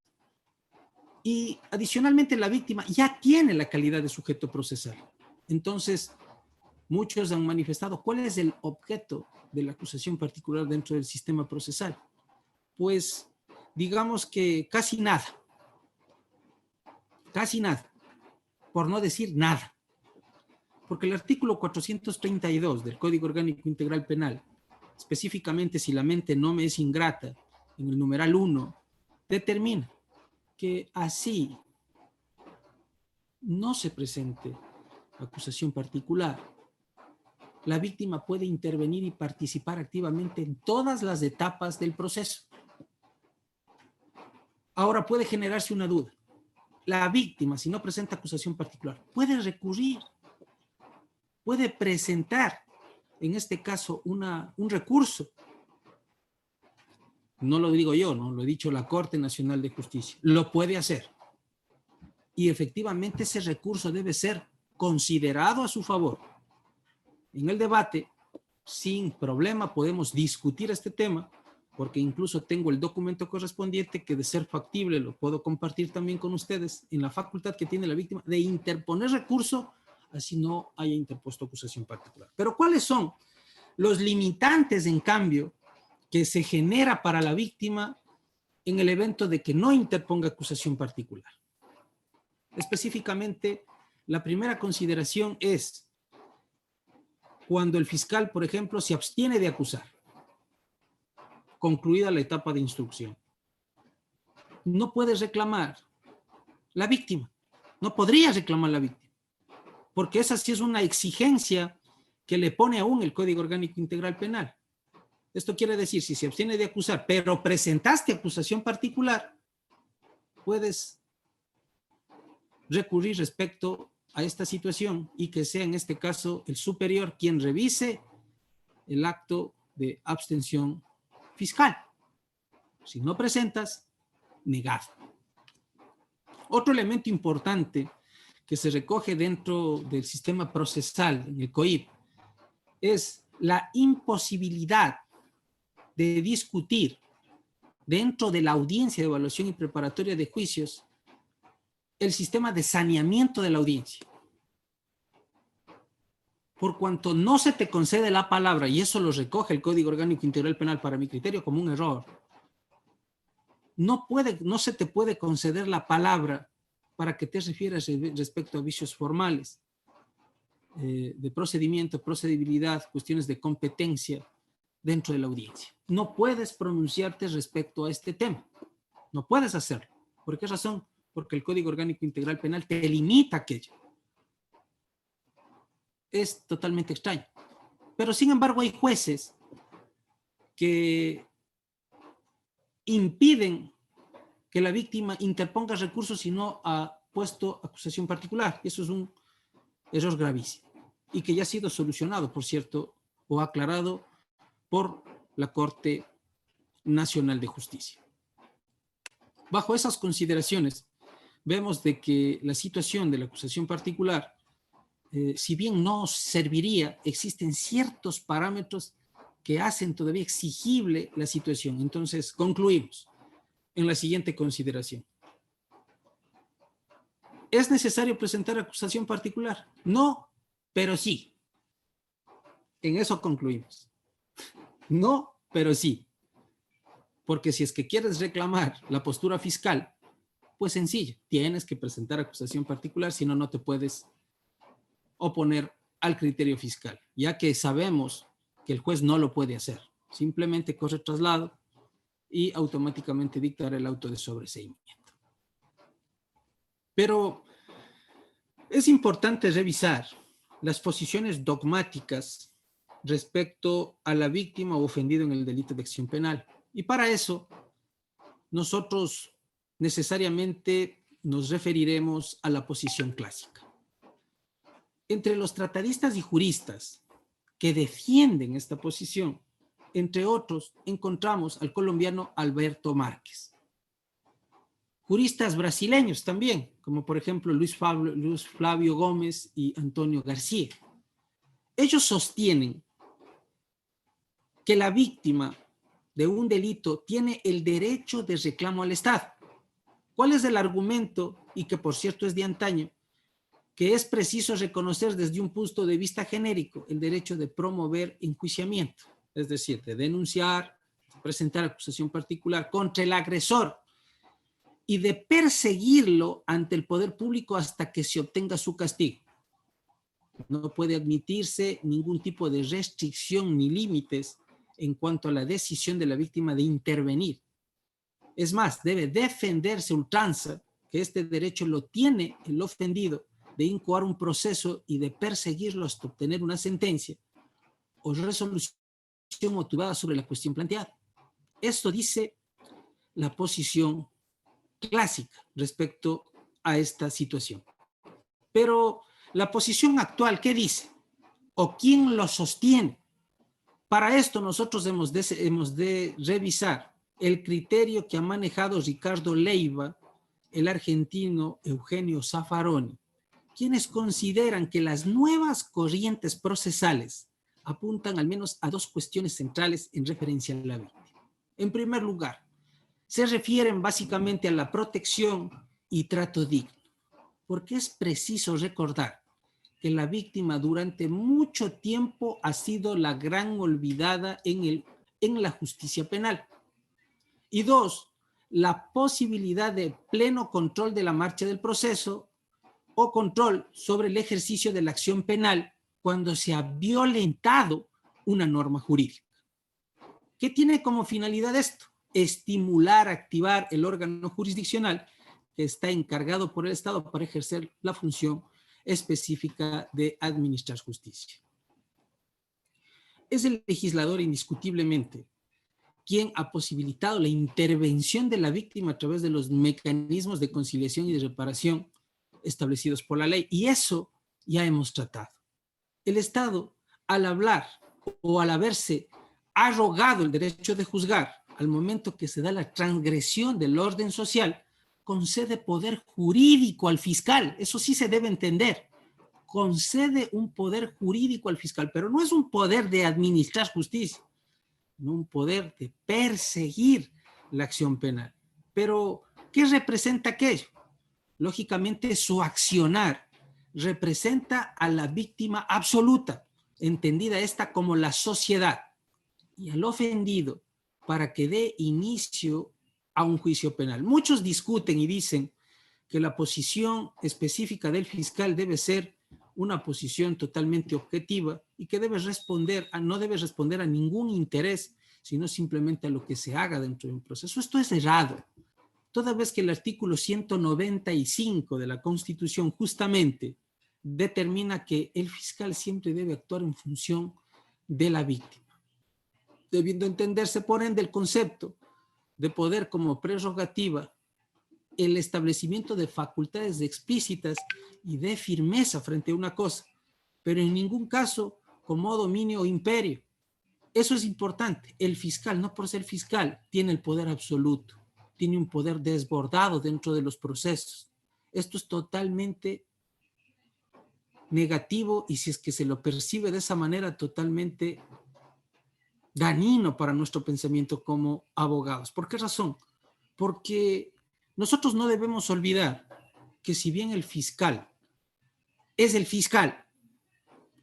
Y adicionalmente la víctima ya tiene la calidad de sujeto procesal. Entonces, muchos han manifestado cuál es el objeto de la acusación particular dentro del sistema procesal. Pues, digamos que casi nada, por no decir nada. Porque el artículo 432 del Código Orgánico Integral Penal, específicamente si la mente no me es ingrata, en el numeral 1, determina que así no se presente acusación particular, la víctima puede intervenir y participar activamente en todas las etapas del proceso. Ahora puede generarse una duda. La víctima, si no presenta acusación particular, puede recurrir, puede presentar, en este caso, un recurso. No lo digo yo, ¿no? Lo ha dicho la Corte Nacional de Justicia. Lo puede hacer. Y efectivamente ese recurso debe ser considerado a su favor. En el debate, sin problema, podemos discutir este tema, porque incluso tengo el documento correspondiente que, de ser factible, lo puedo compartir también con ustedes, en la facultad que tiene la víctima de interponer recurso, así no haya interpuesto acusación particular. Pero ¿cuáles son los limitantes, en cambio, que se genera para la víctima en el evento de que no interponga acusación particular? Específicamente, la primera consideración es cuando el fiscal, por ejemplo, se abstiene de acusar, concluida la etapa de instrucción. No puede reclamar la víctima, no podría reclamar la víctima, porque esa sí es una exigencia que le pone aún el Código Orgánico Integral Penal. Esto quiere decir, si se abstiene de acusar, pero presentaste acusación particular, puedes recurrir respecto a esta situación y que sea en este caso el superior quien revise el acto de abstención fiscal. Si no presentas, negado. Otro elemento importante que se recoge dentro del sistema procesal, en el COIP, es la imposibilidad de discutir dentro de la audiencia de evaluación y preparatoria de juicios el sistema de saneamiento de la audiencia. Por cuanto no se te concede la palabra, y eso lo recoge el Código Orgánico Integral Penal para mi criterio como un error, no se te puede conceder la palabra para que te refieras respecto a vicios formales. de procedimiento, procedibilidad, cuestiones de competencia dentro de la audiencia. No puedes pronunciarte respecto a este tema. No puedes hacerlo. ¿Por qué razón? Porque el Código Orgánico Integral Penal te limita aquello. Es totalmente extraño. Pero sin embargo hay jueces que impiden que la víctima interponga recursos si no ha puesto acusación particular. Eso es un error gravísimo y que ya ha sido solucionado, por cierto, o aclarado por la Corte Nacional de Justicia. Bajo esas consideraciones, vemos de que la situación de la acusación particular, si bien no serviría, existen ciertos parámetros que hacen todavía exigible la situación. Entonces, concluimos en la siguiente consideración. ¿Es necesario presentar acusación particular? No, pero sí. En eso concluimos. No, pero sí. Porque si es que quieres reclamar la postura fiscal, pues sencillo, tienes que presentar acusación particular, si no, no te puedes oponer al criterio fiscal, ya que sabemos que el juez no lo puede hacer. Simplemente corre traslado y automáticamente dictar el auto de sobreseimiento. Pero es importante revisar las posiciones dogmáticas respecto a la víctima o ofendido en el delito de acción penal. Y para eso, nosotros necesariamente nos referiremos a la posición clásica. Entre los tratadistas y juristas que defienden esta posición, entre otros, encontramos al colombiano Alberto Márquez. Juristas brasileños también, como por ejemplo Luis Flavio Gómez y Antonio García. Ellos sostienen que la víctima de un delito tiene el derecho de reclamo al Estado. ¿Cuál es el argumento? Y que por cierto es de antaño, que es preciso reconocer desde un punto de vista genérico el derecho de promover enjuiciamiento, es decir, de denunciar, de presentar acusación particular contra el agresor y de perseguirlo ante el poder público hasta que se obtenga su castigo. No puede admitirse ningún tipo de restricción ni límites en cuanto a la decisión de la víctima de intervenir. Es más, debe defenderse ultranza que este derecho lo tiene el ofendido de incoar un proceso y de perseguirlo hasta obtener una sentencia o resolución motivada sobre la cuestión planteada. Esto dice la posición clásica respecto a esta situación. Pero la posición actual, ¿qué dice? ¿O quién lo sostiene? Para esto nosotros hemos de revisar el criterio que ha manejado Ricardo Leiva, el argentino Eugenio Zaffaroni, quienes consideran que las nuevas corrientes procesales apuntan al menos a dos cuestiones centrales en referencia a la víctima. En primer lugar, se refieren básicamente a la protección y trato digno, porque es preciso recordar que la víctima durante mucho tiempo ha sido la gran olvidada en la justicia penal. Y dos, la posibilidad de pleno control de la marcha del proceso o control sobre el ejercicio de la acción penal cuando se ha violentado una norma jurídica. ¿Qué tiene como finalidad esto? Estimular, activar el órgano jurisdiccional que está encargado por el Estado para ejercer la función específica de administrar justicia. Es el legislador indiscutiblemente quien ha posibilitado la intervención de la víctima a través de los mecanismos de conciliación y de reparación establecidos por la ley. Y eso ya hemos tratado. El Estado, al hablar o al haberse arrogado el derecho de juzgar al momento que se da la transgresión del orden social, concede poder jurídico al fiscal. Eso sí se debe entender. Concede un poder jurídico al fiscal, pero no es un poder de administrar justicia, no un poder de perseguir la acción penal. Pero, ¿qué representa aquello? Lógicamente, su accionar representa a la víctima absoluta, entendida esta como la sociedad, y al ofendido para que dé inicio a un juicio penal. Muchos discuten y dicen que la posición específica del fiscal debe ser una posición totalmente objetiva y que debe responder no debe responder a ningún interés, sino simplemente a lo que se haga dentro de un proceso. Esto es errado, toda vez que el artículo 195 de la Constitución justamente determina que el fiscal siempre debe actuar en función de la víctima, debiendo entenderse por ende el concepto de poder como prerrogativa el establecimiento de facultades explícitas y de firmeza frente a una cosa, pero en ningún caso como dominio o imperio. Eso es importante. El fiscal, no por ser fiscal, tiene el poder absoluto, tiene un poder desbordado dentro de los procesos. Esto es totalmente negativo y si es que se lo percibe de esa manera, totalmente dañino para nuestro pensamiento como abogados. ¿Por qué razón? Porque nosotros no debemos olvidar que si bien el fiscal es el fiscal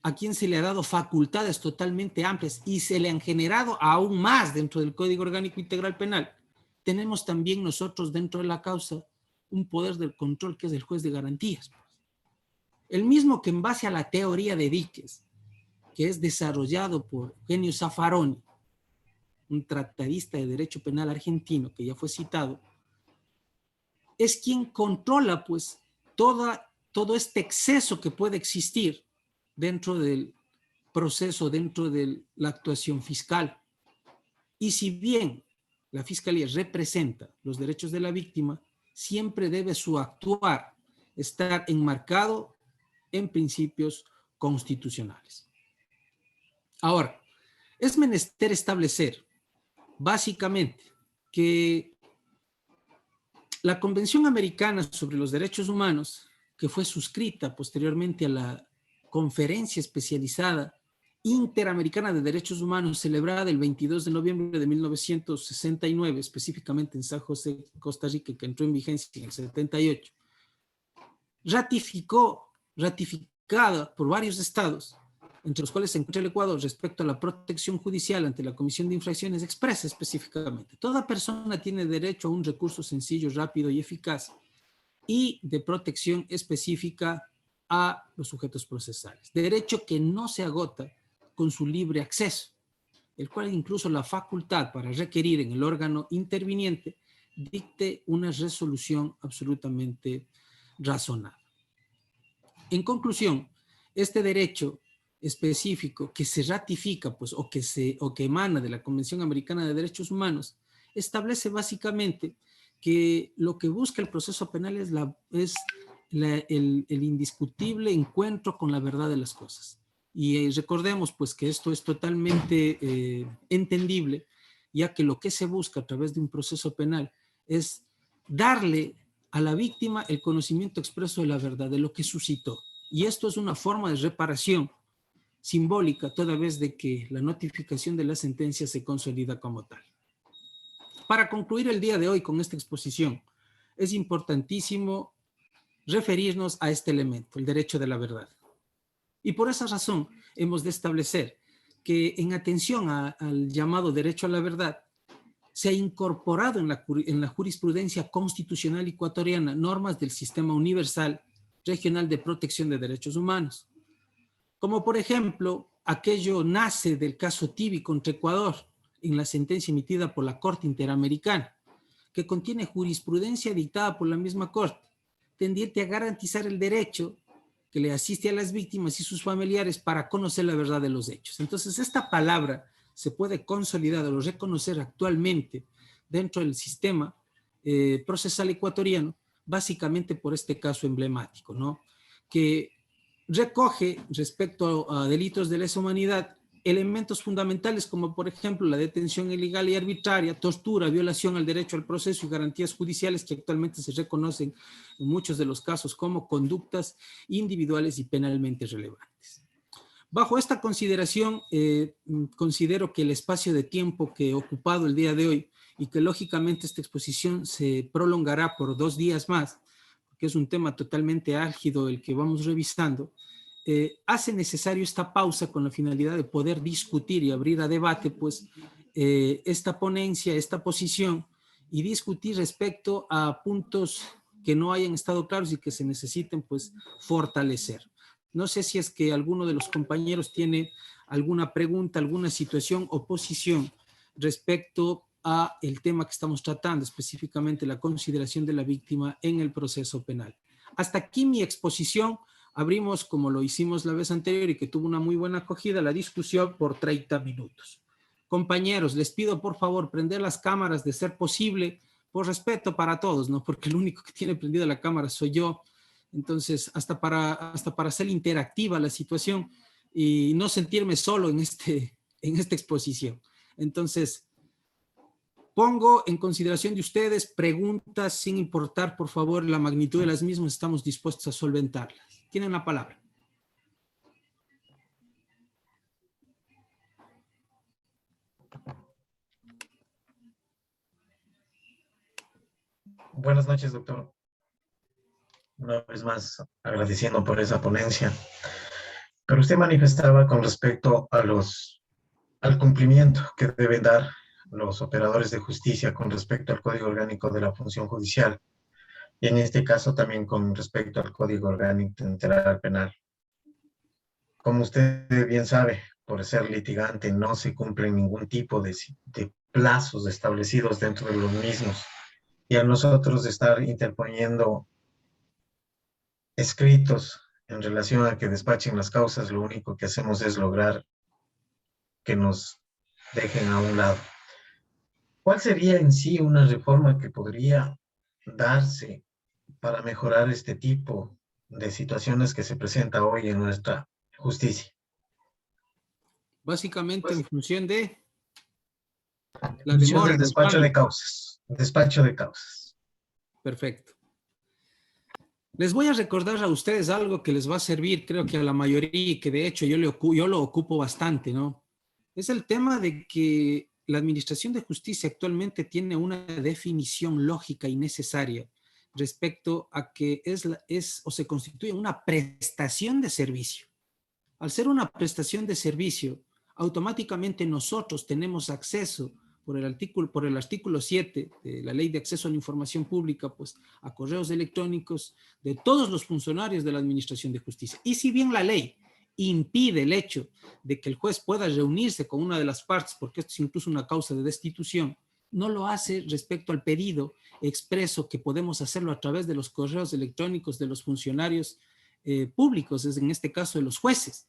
a quien se le ha dado facultades totalmente amplias y se le han generado aún más dentro del Código Orgánico Integral Penal, tenemos también nosotros dentro de la causa un poder del control que es el juez de garantías. El mismo que en base a la teoría de diques, que es desarrollado por Eugenio Zaffaroni, un tratadista de derecho penal argentino que ya fue citado, es quien controla pues todo este exceso que puede existir dentro del proceso, dentro de la actuación fiscal. Y si bien la fiscalía representa los derechos de la víctima, siempre debe su actuar estar enmarcado en principios constitucionales. Ahora, es menester establecer básicamente que la Convención Americana sobre los Derechos Humanos, que fue suscrita posteriormente a la Conferencia Especializada Interamericana de Derechos Humanos, celebrada el 22 de noviembre de 1969, específicamente en San José, Costa Rica, que entró en vigencia en el 78, ratificada por varios estados, entre los cuales se encuentra el Ecuador, respecto a la protección judicial ante la comisión de infracciones, expresa específicamente: toda persona tiene derecho a un recurso sencillo, rápido y eficaz y de protección específica a los sujetos procesales. Derecho que no se agota con su libre acceso, el cual incluso la facultad para requerir en el órgano interviniente dicte una resolución absolutamente razonable. En conclusión, este derecho específico que se ratifica pues, o que emana de la Convención Americana de Derechos Humanos establece básicamente que lo que busca el proceso penal es el indiscutible encuentro con la verdad de las cosas. Y recordemos pues que esto es totalmente entendible, ya que lo que se busca a través de un proceso penal es darle a la víctima el conocimiento expreso de la verdad, de lo que suscitó. Y esto es una forma de reparación simbólica, toda vez de que la notificación de la sentencia se consolida como tal. Para concluir el día de hoy con esta exposición, es importantísimo referirnos a este elemento, el derecho de la verdad. Y por esa razón hemos de establecer que en atención al llamado derecho a la verdad, se ha incorporado en la jurisprudencia constitucional ecuatoriana normas del Sistema Universal Regional de Protección de Derechos Humanos, como por ejemplo, aquello nace del caso Tibi contra Ecuador, en la sentencia emitida por la Corte Interamericana, que contiene jurisprudencia dictada por la misma Corte, tendiente a garantizar el derecho que le asiste a las víctimas y sus familiares para conocer la verdad de los hechos. Entonces, esta palabra se puede consolidar o reconocer actualmente dentro del sistema procesal ecuatoriano, básicamente por este caso emblemático, ¿no? Que recoge respecto a delitos de lesa humanidad elementos fundamentales como por ejemplo la detención ilegal y arbitraria, tortura, violación al derecho al proceso y garantías judiciales que actualmente se reconocen en muchos de los casos como conductas individuales y penalmente relevantes. Bajo esta consideración, considero que el espacio de tiempo que he ocupado el día de hoy y que lógicamente esta exposición se prolongará por 2 días más, porque es un tema totalmente álgido el que vamos revisando, hace necesario esta pausa con la finalidad de poder discutir y abrir a debate pues, esta ponencia, esta posición y discutir respecto a puntos que no hayan estado claros y que se necesiten pues, fortalecer. No sé si es que alguno de los compañeros tiene alguna pregunta, alguna situación o posición respecto a el tema que estamos tratando, específicamente la consideración de la víctima en el proceso penal. Hasta aquí mi exposición. Abrimos, como lo hicimos la vez anterior y que tuvo una muy buena acogida, la discusión por 30 minutos. Compañeros, les pido por favor prender las cámaras de ser posible, por respeto para todos, ¿no? Porque el único que tiene prendida la cámara soy yo. Entonces, hasta para hacer interactiva la situación y no sentirme solo en esta exposición. Entonces, pongo en consideración de ustedes preguntas sin importar, por favor, la magnitud de las mismas, estamos dispuestos a solventarlas. Tienen la palabra. Buenas noches, doctor. Una vez más, agradeciendo por esa ponencia. Pero usted manifestaba con respecto a al cumplimiento que deben dar los operadores de justicia con respecto al Código Orgánico de la Función Judicial, y en este caso también con respecto al Código Orgánico Integral Penal. Como usted bien sabe, por ser litigante no se cumplen ningún tipo de plazos establecidos dentro de los mismos, y a nosotros estar interponiendo escritos en relación a que despachen las causas, lo único que hacemos es lograr que nos dejen a un lado. ¿Cuál sería en sí una reforma que podría darse para mejorar este tipo de situaciones que se presenta hoy en nuestra justicia? Básicamente en función de la En función demora. del despacho de causas. Despacho de causas. Perfecto. Les voy a recordar a ustedes algo que les va a servir, creo que a la mayoría, y que de hecho yo lo ocupo bastante, ¿no? Es el tema de que la Administración de Justicia actualmente tiene una definición lógica y necesaria respecto a que es o se constituye una prestación de servicio. Al ser una prestación de servicio, automáticamente nosotros tenemos acceso por el artículo 7 de la Ley de Acceso a la Información Pública, pues a correos electrónicos de todos los funcionarios de la Administración de Justicia. Y si bien la ley impide el hecho de que el juez pueda reunirse con una de las partes, porque esto es incluso una causa de destitución, no lo hace respecto al pedido expreso que podemos hacerlo a través de los correos electrónicos de los funcionarios públicos, es en este caso de los jueces.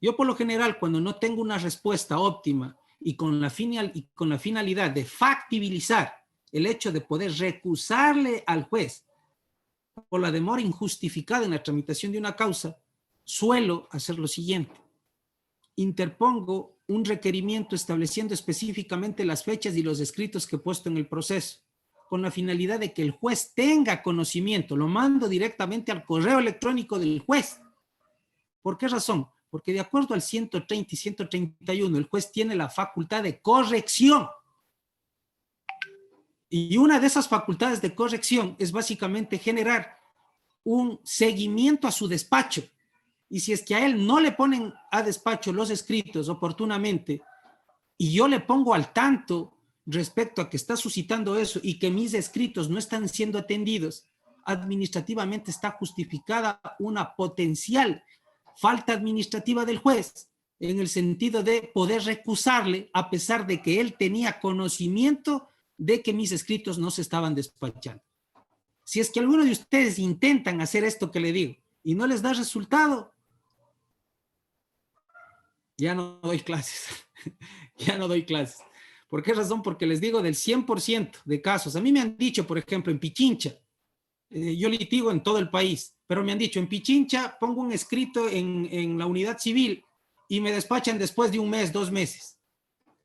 Yo por lo general, cuando no tengo una respuesta óptima y con la finalidad de factibilizar el hecho de poder recusarle al juez por la demora injustificada en la tramitación de una causa, suelo hacer lo siguiente. Interpongo un requerimiento estableciendo específicamente las fechas y los escritos que he puesto en el proceso, con la finalidad de que el juez tenga conocimiento. Lo mando directamente al correo electrónico del juez. ¿Por qué razón? Porque de acuerdo al 130 y 131, el juez tiene la facultad de corrección. Y una de esas facultades de corrección es básicamente generar un seguimiento a su despacho. Y si es que a él no le ponen a despacho los escritos oportunamente, y yo le pongo al tanto respecto a que está suscitando eso y que mis escritos no están siendo atendidos, administrativamente está justificada una potencial falta administrativa del juez, en el sentido de poder recusarle a pesar de que él tenía conocimiento de que mis escritos no se estaban despachando. Si es que alguno de ustedes intentan hacer esto que le digo y no les da resultado, ya no doy clases. Ya no doy clases. ¿Por qué razón? Porque les digo del 100% de casos. A mí me han dicho, por ejemplo, en Pichincha, yo litigo en todo el país, pero me han dicho, en Pichincha pongo un escrito en la unidad civil y me despachan después de un mes, 2 meses.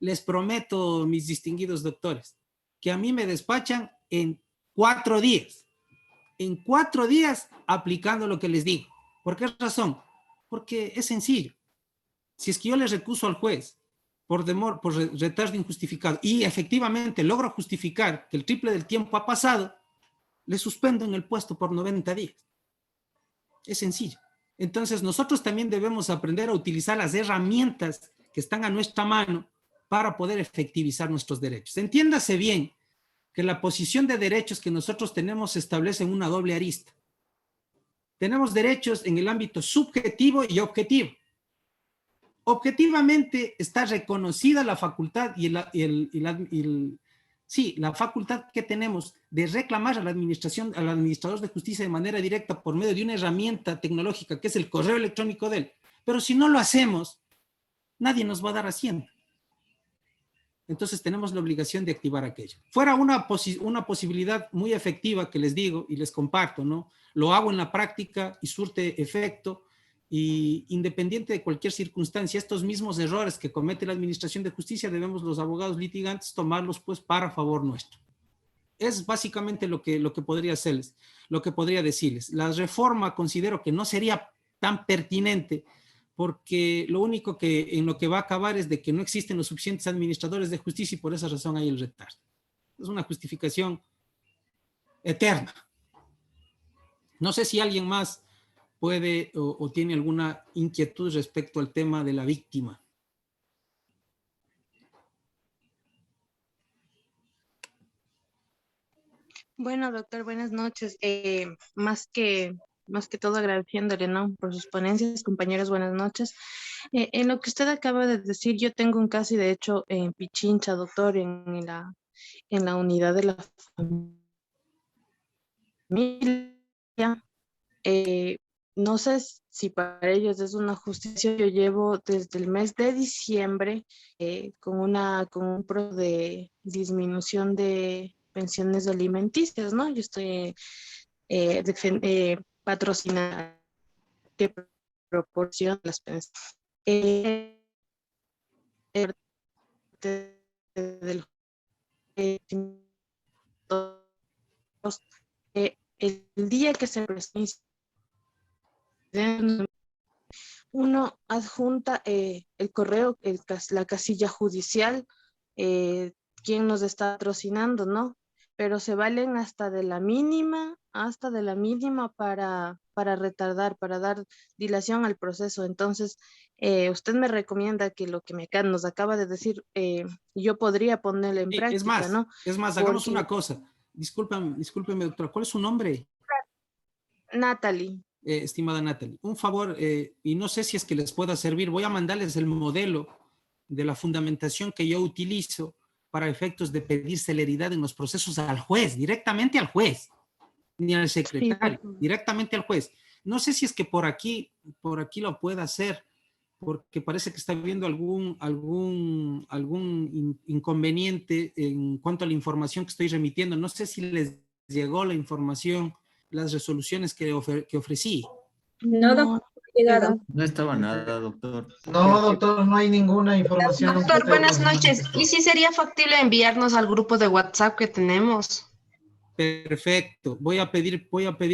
Les prometo, mis distinguidos doctores, que a mí me despachan en 4 días. En 4 días aplicando lo que les digo. ¿Por qué razón? Porque es sencillo. Si es que yo le recuso al juez por retardo injustificado y efectivamente logro justificar que el triple del tiempo ha pasado, le suspendo en el puesto por 90 días. Es sencillo. Entonces nosotros también debemos aprender a utilizar las herramientas que están a nuestra mano para poder efectivizar nuestros derechos. Entiéndase bien que la posición de derechos que nosotros tenemos se establece en una doble arista. Tenemos derechos en el ámbito subjetivo y objetivo. Objetivamente está reconocida la facultad la facultad que tenemos de reclamar a la administración, al administrador de justicia de manera directa por medio de una herramienta tecnológica que es el correo electrónico de él. Pero si no lo hacemos, nadie nos va a dar asiento. Entonces tenemos la obligación de activar aquello. Fuera una posibilidad muy efectiva que les digo y les comparto, ¿no? Lo hago en la práctica y surte efecto, y independiente de cualquier circunstancia, estos mismos errores que comete la administración de justicia debemos los abogados litigantes tomarlos pues para favor nuestro. Es básicamente lo que podría hacerles, lo que podría decirles. La reforma considero que no sería tan pertinente porque lo único en lo que va a acabar es de que no existen los suficientes administradores de justicia y por esa razón hay el retardo. Es una justificación eterna. No sé si alguien más puede o tiene alguna inquietud respecto al tema de la víctima. Bueno, doctor, buenas noches. Más que todo agradeciéndole, ¿no? Por sus ponencias, compañeros, buenas noches. En lo que usted acaba de decir, yo tengo un caso, y de hecho, en Pichincha, doctor, en la unidad de la familia. No sé si para ellos es una justicia. Yo llevo desde el mes de diciembre con un pro de disminución de pensiones alimenticias, ¿no? Yo estoy patrocinada que proporciona las pensiones. El día que se presenta, uno adjunta el correo, la casilla judicial, quién nos está patrocinando, ¿no? Pero se valen hasta de la mínima para retardar, para dar dilación al proceso. Entonces, usted me recomienda que lo que nos acaba de decir, yo podría ponerlo en práctica, ¿no? Es más, hagamos una cosa. Discúlpeme, doctora, ¿cuál es su nombre? Natalie. Estimada Natalie, un favor, y no sé si es que les pueda servir, voy a mandarles el modelo de la fundamentación que yo utilizo para efectos de pedir celeridad en los procesos al juez, directamente al juez, ni al secretario, sí, directamente al juez. No sé si es que por aquí lo pueda hacer, porque parece que está habiendo algún inconveniente en cuanto a la información que estoy remitiendo. No sé si les llegó la información, las resoluciones que ofrecí. No, doctor. No estaba nada, doctor. No, doctor, no hay ninguna información. Doctor, buenas noches. ¿Y si sería factible enviarnos al grupo de WhatsApp que tenemos? Perfecto. Voy a pedir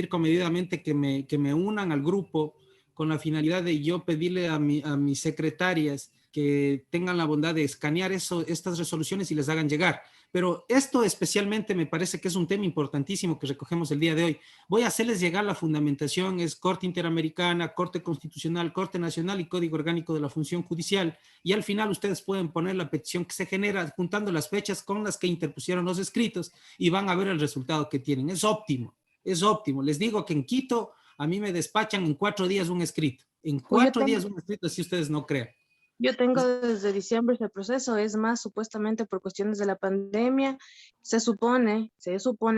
comedidamente que me unan al grupo con la finalidad de yo pedirle a mis secretarias que tengan la bondad de escanear estas resoluciones y les hagan llegar. Pero esto especialmente me parece que es un tema importantísimo que recogemos el día de hoy. Voy a hacerles llegar la fundamentación, es Corte Interamericana, Corte Constitucional, Corte Nacional y Código Orgánico de la Función Judicial. Y al final ustedes pueden poner la petición que se genera juntando las fechas con las que interpusieron los escritos y van a ver el resultado que tienen. Es óptimo, es óptimo. Les digo que en Quito a mí me despachan en 4 días un escrito. En 4 días un escrito, si ustedes no crean. Yo tengo desde diciembre ese proceso, es más, supuestamente por cuestiones de la pandemia, se supone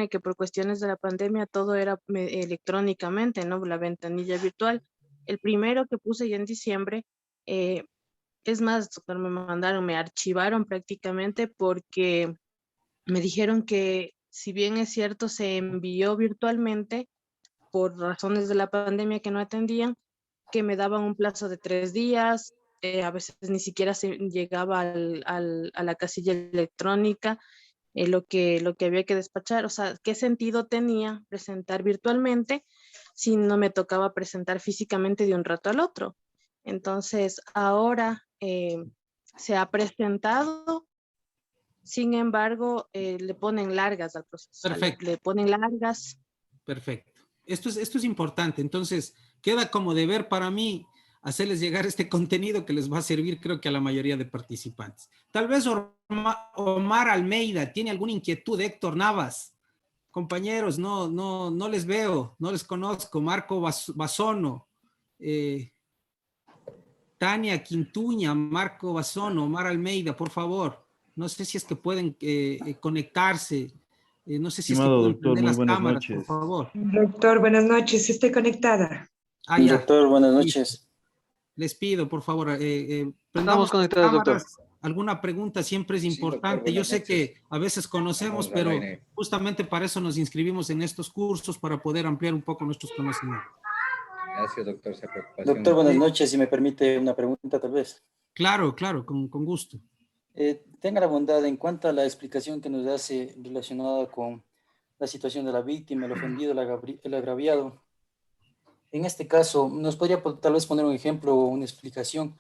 que por cuestiones de la pandemia todo era electrónicamente, ¿no? La ventanilla virtual. El primero que puse ya en diciembre, es más, me archivaron prácticamente porque me dijeron que si bien es cierto se envió virtualmente por razones de la pandemia que no atendían, que me daban un plazo de 3 días, a veces ni siquiera se llegaba a la casilla electrónica, lo que había que despachar. O sea, ¿qué sentido tenía presentar virtualmente si no me tocaba presentar físicamente de un rato al otro? Entonces, ahora se ha presentado, sin embargo, le ponen largas al proceso. Perfecto. Le ponen largas. Perfecto. Esto es importante. Entonces, queda como deber para mí hacerles llegar este contenido que les va a servir, creo que a la mayoría de participantes. Tal vez Omar Almeida tiene alguna inquietud, Héctor Navas. Compañeros, no les veo, no les conozco. Marco Basono, Tania Quintuña, Marco Basono, Omar Almeida, por favor. No sé si es que pueden conectarse. No sé si es que Estimado pueden doctor, prender muy las buenas cámaras, por noches. favor. Doctor, buenas noches. Estoy conectada. Ah, ya. Doctor, buenas noches. Les pido, por favor, Estamos prendamos las conectados, cámaras. doctor. Alguna pregunta siempre es Sí, doctor, importante. buenas Yo sé noches. que a veces conocemos, Estamos al pero aire. justamente para eso nos inscribimos en estos cursos, para poder ampliar un poco nuestros conocimientos. Gracias, doctor. Doctor, buenas noches. Si me permite una pregunta, tal vez. Claro, con gusto. Tenga la bondad, en cuanto a la explicación que nos hace relacionada con la situación de la víctima, el ofendido, el agraviado. En este caso, ¿nos podría tal vez poner un ejemplo o una explicación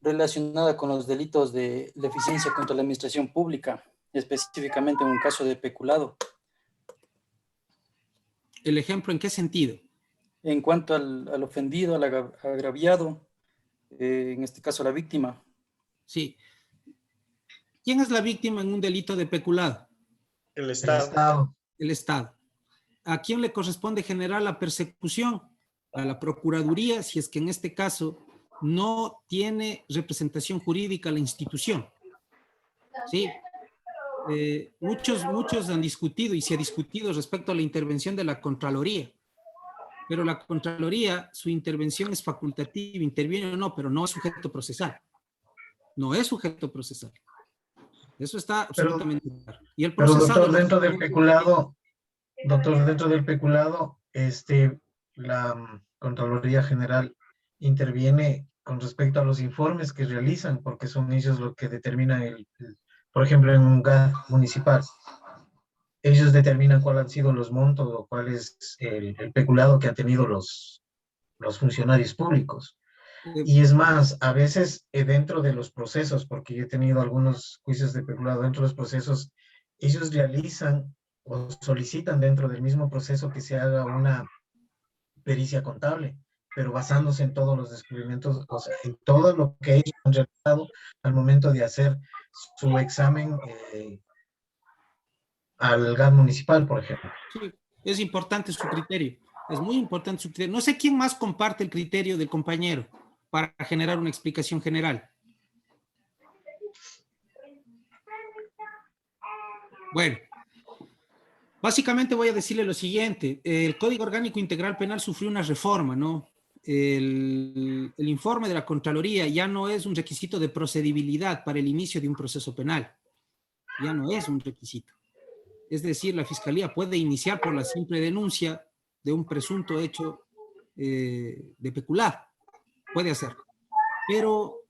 relacionada con los delitos de la eficiencia contra la administración pública, específicamente en un caso de peculado? ¿El ejemplo en qué sentido? En cuanto al ofendido, al agraviado, en este caso la víctima. Sí. ¿Quién es la víctima en un delito de peculado? El Estado. El Estado. ¿A quién le corresponde generar la persecución? A la Procuraduría, si es que en este caso no tiene representación jurídica la institución. ¿Sí? Muchos han discutido y se ha discutido respecto a la intervención de la Contraloría. Pero la Contraloría, su intervención es facultativa, interviene o no, pero no es sujeto procesal. No es sujeto procesal. Eso está absolutamente claro. Y el procesado, pero doctor, dentro del peculado, la Contraloría General interviene con respecto a los informes que realizan, porque son ellos los que determinan por ejemplo, en un GAD municipal, ellos determinan cuáles han sido los montos o cuál es el peculado que han tenido los funcionarios públicos. Y es más, a veces dentro de los procesos, porque yo he tenido algunos juicios de peculado dentro de los procesos, ellos realizan o solicitan dentro del mismo proceso que se haga una pericia contable, pero basándose en todos los descubrimientos, o sea, en todo lo que ellos han realizado al momento de hacer su examen al GAD municipal, por ejemplo. Sí, es importante su criterio. Es muy importante su criterio. No sé quién más comparte el criterio del compañero para generar una explicación general. Bueno, básicamente voy a decirle lo siguiente. El Código Orgánico Integral Penal sufrió una reforma, ¿no? El informe de la Contraloría ya no es un requisito de procedibilidad para el inicio de un proceso penal. Ya no es un requisito. Es decir, la Fiscalía puede iniciar por la simple denuncia de un presunto hecho de peculado. Puede hacerlo. Pero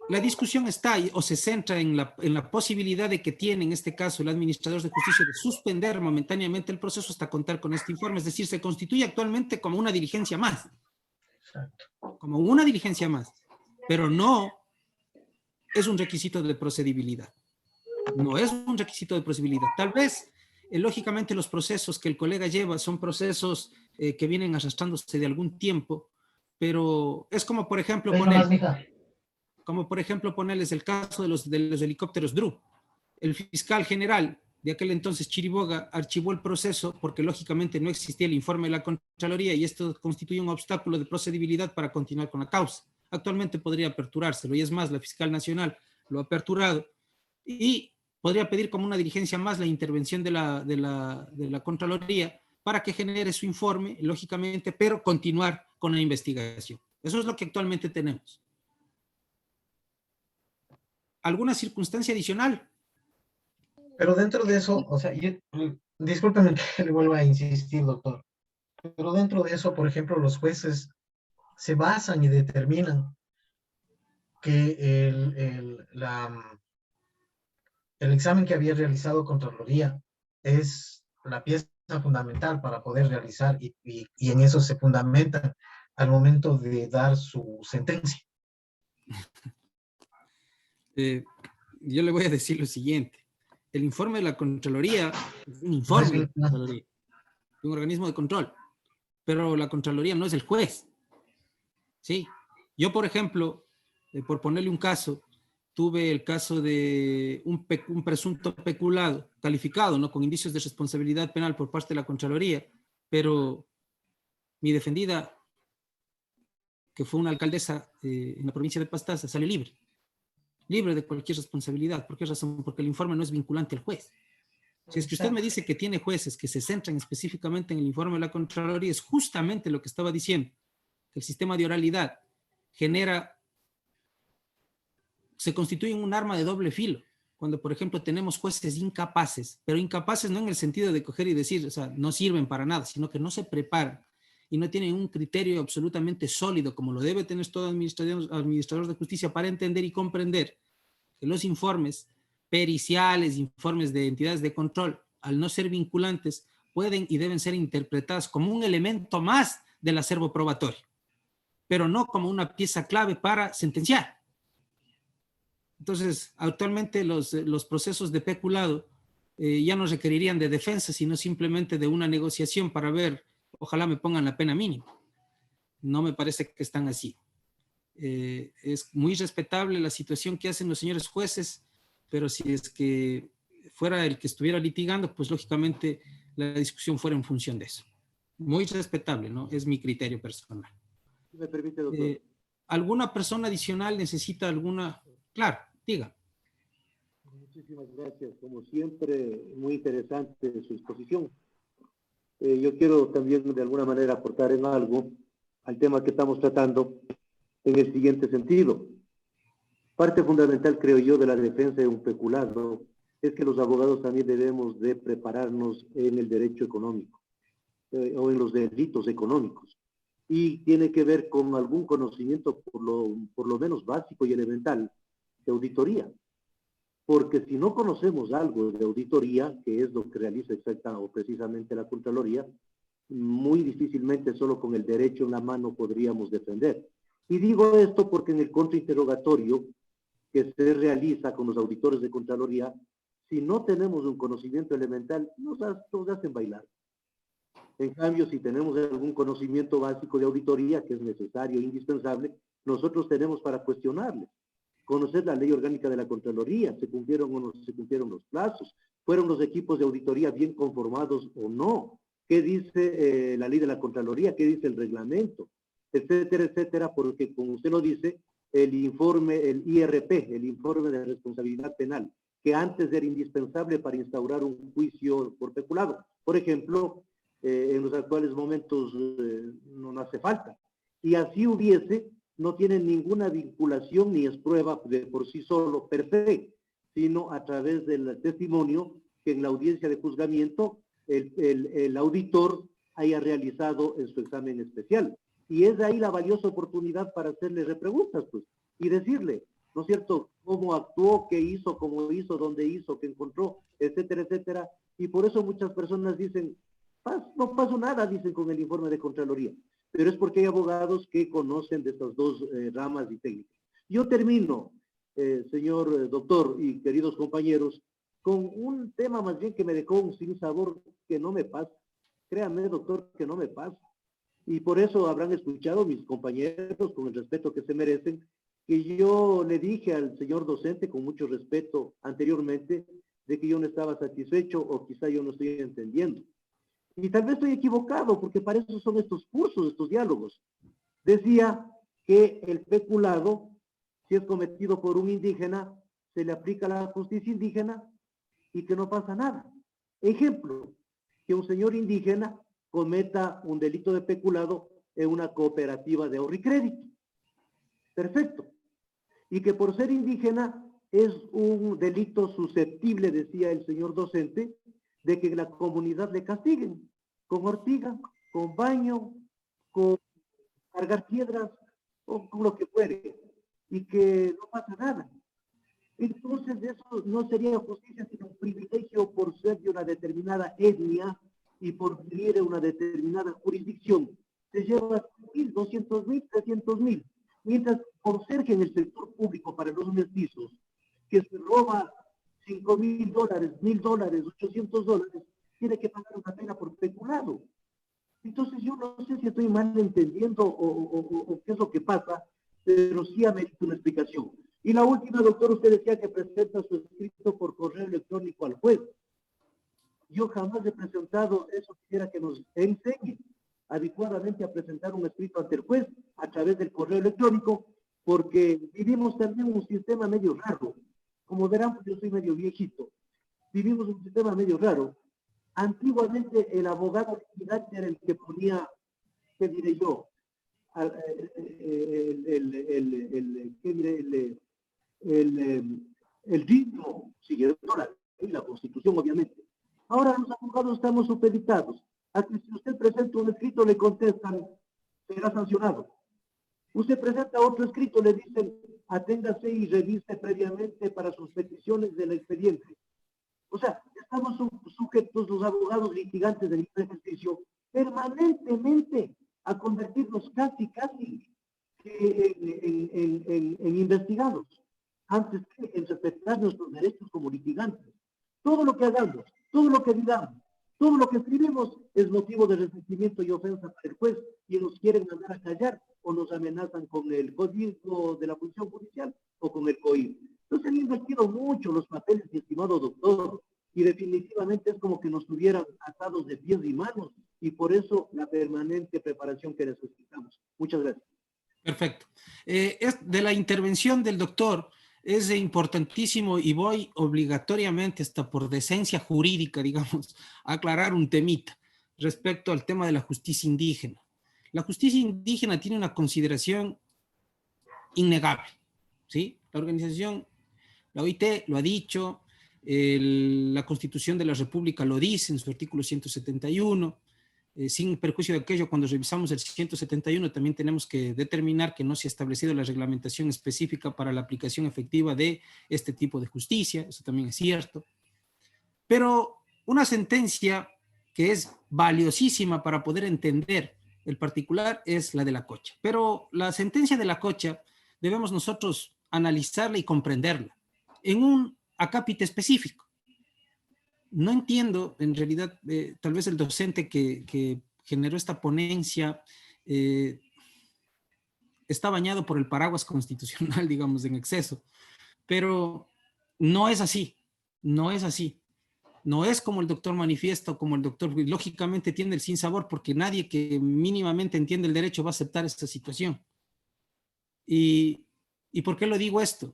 la discusión está o se centra en la posibilidad de que tiene, en este caso, el administrador de justicia de suspender momentáneamente el proceso hasta contar con este informe. Es decir, se constituye actualmente como una diligencia más. Como una diligencia más. Pero no es un requisito de procedibilidad. No es un requisito de procedibilidad. Tal vez, lógicamente, los procesos que el colega lleva son procesos que vienen arrastrándose de algún tiempo, pero es como, por ejemplo, ponerles el caso de los helicópteros DRU. El fiscal general de aquel entonces, Chiriboga, archivó el proceso porque lógicamente no existía el informe de la Contraloría y esto constituye un obstáculo de procedibilidad para continuar con la causa. Actualmente podría aperturárselo y es más, la fiscal nacional lo ha aperturado y podría pedir como una diligencia más la intervención de la Contraloría para que genere su informe, lógicamente, pero continuar con la investigación. Eso es lo que actualmente tenemos. ¿Alguna circunstancia adicional? Pero dentro de eso, o sea, discúlpeme que le vuelva a insistir, doctor, pero dentro de eso, por ejemplo, los jueces se basan y determinan que el examen que había realizado Contraloría es la pieza fundamental para poder realizar y en eso se fundamentan al momento de dar su sentencia. Yo le voy a decir lo siguiente. El informe de la Contraloría es un informe de la Contraloría, de un organismo de control, pero la Contraloría no es el juez. ¿Sí? Yo, por ejemplo, por ponerle un caso, tuve el caso de un presunto peculado calificado, ¿no?, con indicios de responsabilidad penal por parte de la Contraloría, pero mi defendida, que fue una alcaldesa en la provincia de Pastaza, sale libre de cualquier responsabilidad. ¿Por qué razón? Porque el informe no es vinculante al juez. Si es que usted me dice que tiene jueces que se centran específicamente en el informe de la Contraloría, es justamente lo que estaba diciendo, que el sistema de oralidad se constituye en un arma de doble filo. Cuando, por ejemplo, tenemos jueces incapaces, pero incapaces no en el sentido de coger y decir, o sea, no sirven para nada, sino que no se preparan y no tienen un criterio absolutamente sólido, como lo debe tener todo administrador de justicia, para entender y comprender que los informes periciales, informes de entidades de control, al no ser vinculantes, pueden y deben ser interpretadas como un elemento más del acervo probatorio, pero no como una pieza clave para sentenciar. Entonces, actualmente los procesos de peculado ya no requerirían de defensa, sino simplemente de una negociación para ver, ojalá me pongan la pena mínima. No me parece que están así. Es muy respetable la situación que hacen los señores jueces, pero si es que fuera el que estuviera litigando, pues lógicamente la discusión fuera en función de eso. Muy respetable, ¿no? Es mi criterio personal. Si me permite, doctor. ¿Alguna persona adicional necesita alguna? Claro, diga. Muchísimas gracias. Como siempre, muy interesante su exposición. Yo quiero también de alguna manera aportar en algo al tema que estamos tratando en el siguiente sentido. Parte fundamental, creo yo, de la defensa de un peculado es que los abogados también debemos de prepararnos en el derecho económico o en los delitos económicos. Y tiene que ver con algún conocimiento por lo menos básico y elemental de auditoría. Porque si no conocemos algo de auditoría, que es lo que realiza exacta o precisamente la Contraloría, muy difícilmente solo con el derecho en la mano podríamos defender. Y digo esto porque en el contrainterrogatorio que se realiza con los auditores de Contraloría, si no tenemos un conocimiento elemental, nos hacen bailar. En cambio, si tenemos algún conocimiento básico de auditoría, que es necesario e indispensable, nosotros tenemos para cuestionarles. Conocer la ley orgánica de la Contraloría, ¿se cumplieron o no se cumplieron los plazos? ¿Fueron los equipos de auditoría bien conformados o no? ¿Qué dice la ley de la Contraloría? ¿Qué dice el reglamento? Etcétera, etcétera, porque como usted lo dice, el informe, el IRP, el informe de responsabilidad penal, que antes era indispensable para instaurar un juicio por peculado. Por ejemplo, en los actuales momentos no hace falta. Y así hubiese, no tiene ninguna vinculación ni es prueba de por sí solo per se, sino a través del testimonio que en la audiencia de juzgamiento el auditor haya realizado en su examen especial. Y es de ahí la valiosa oportunidad para hacerle repreguntas, pues, y decirle, ¿no es cierto?, cómo actuó, qué hizo, cómo hizo, dónde hizo, qué encontró, etcétera, etcétera. Y por eso muchas personas dicen, no pasó nada, dicen con el informe de Contraloría. Pero es porque hay abogados que conocen de estas dos ramas y técnicas. Yo termino, señor doctor y queridos compañeros, con un tema más bien que me dejó un sinsabor que no me pasa. Créame, doctor, que no me pasa. Y por eso habrán escuchado mis compañeros, con el respeto que se merecen, que yo le dije al señor docente, con mucho respeto anteriormente, de que yo no estaba satisfecho o quizá yo no estoy entendiendo. Y tal vez estoy equivocado, porque para eso son estos cursos, estos diálogos. Decía que el peculado, si es cometido por un indígena, se le aplica la justicia indígena y que no pasa nada. Ejemplo, que un señor indígena cometa un delito de peculado en una cooperativa de ahorro y crédito. Perfecto. Y que por ser indígena es un delito susceptible, decía el señor docente, de que la comunidad le castiguen con ortiga, con baño, con cargar piedras o con lo que fuere, y que no pasa nada. Entonces eso no sería justicia, sino un privilegio por ser de una determinada etnia y por vivir en una determinada jurisdicción. Se lleva 1.000, 200.000, 300.000. Mientras por ser que en el sector público para los mestizos, que se roba $5.000, $1.000, $800, tiene que pagar una pena por peculado. Entonces yo no sé si estoy mal entendiendo o qué es lo que pasa, pero sí amerita una explicación. Y la última, doctor, usted decía que presenta su escrito por correo electrónico al juez. Yo jamás he presentado eso, quisiera que nos enseñe adecuadamente a presentar un escrito ante el juez a través del correo electrónico, porque vivimos también un sistema medio raro. Como verán, yo soy medio viejito. Vivimos un sistema medio raro. Antiguamente el abogado litigante era el que ponía, ¿qué diré yo? El ritmo, siguiendo la Constitución, obviamente. Ahora los abogados estamos supeditados a que si usted presenta un escrito le contestan, será sancionado. Usted presenta otro escrito, le dicen, aténgase y revise previamente para sus peticiones del expediente. O sea, estamos sujetos los abogados litigantes del libre ejercicio permanentemente a convertirnos casi en investigados, antes que en respetar nuestros derechos como litigantes. Todo lo que hagamos, todo lo que digamos, todo lo que escribimos es motivo de resentimiento y ofensa para el juez y nos quieren mandar a callar o nos amenazan con el código de la función judicial o con el COIR. Entonces han invertido mucho los papeles, mi estimado doctor, y definitivamente es como que nos tuvieran atados de pies y manos y por eso la permanente preparación que necesitamos. Muchas gracias. Perfecto. De la intervención del doctor es importantísimo y voy obligatoriamente, hasta por decencia jurídica, digamos, a aclarar un temita respecto al tema de la justicia indígena. La justicia indígena tiene una consideración innegable, ¿sí? La organización, la OIT lo ha dicho, la Constitución de la República lo dice en su artículo 171, sin perjuicio de aquello, cuando revisamos el 171 también tenemos que determinar que no se ha establecido la reglamentación específica para la aplicación efectiva de este tipo de justicia, eso también es cierto. Pero una sentencia que es valiosísima para poder entender el particular es la de la Cocha. Pero la sentencia de la Cocha debemos nosotros analizarla y comprenderla en un acápite específico. No entiendo, en realidad, tal vez el docente que generó esta ponencia está bañado por el paraguas constitucional, digamos, en exceso, pero no es así, no es así. No es como el doctor manifiesta o como el doctor, lógicamente tiene el sinsabor porque nadie que mínimamente entiende el derecho va a aceptar esta situación. ¿Y por qué lo digo esto?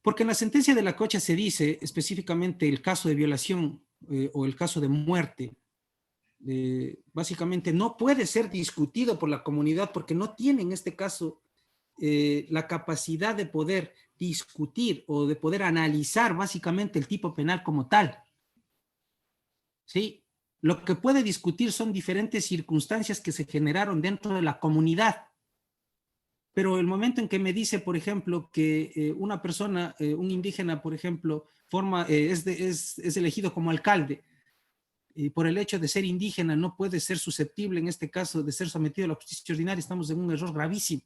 Porque en la sentencia de la Cocha se dice específicamente el caso de violación o el caso de muerte. Básicamente no puede ser discutido por la comunidad porque no tiene en este caso la capacidad de poder discutir o de poder analizar básicamente el tipo penal como tal. ¿Sí? Lo que puede discutir son diferentes circunstancias que se generaron dentro de la comunidad. Pero el momento en que me dice, por ejemplo, que una persona, un indígena, por ejemplo, es elegido como alcalde, y por el hecho de ser indígena no puede ser susceptible, en este caso, de ser sometido a la justicia ordinaria, estamos en un error gravísimo,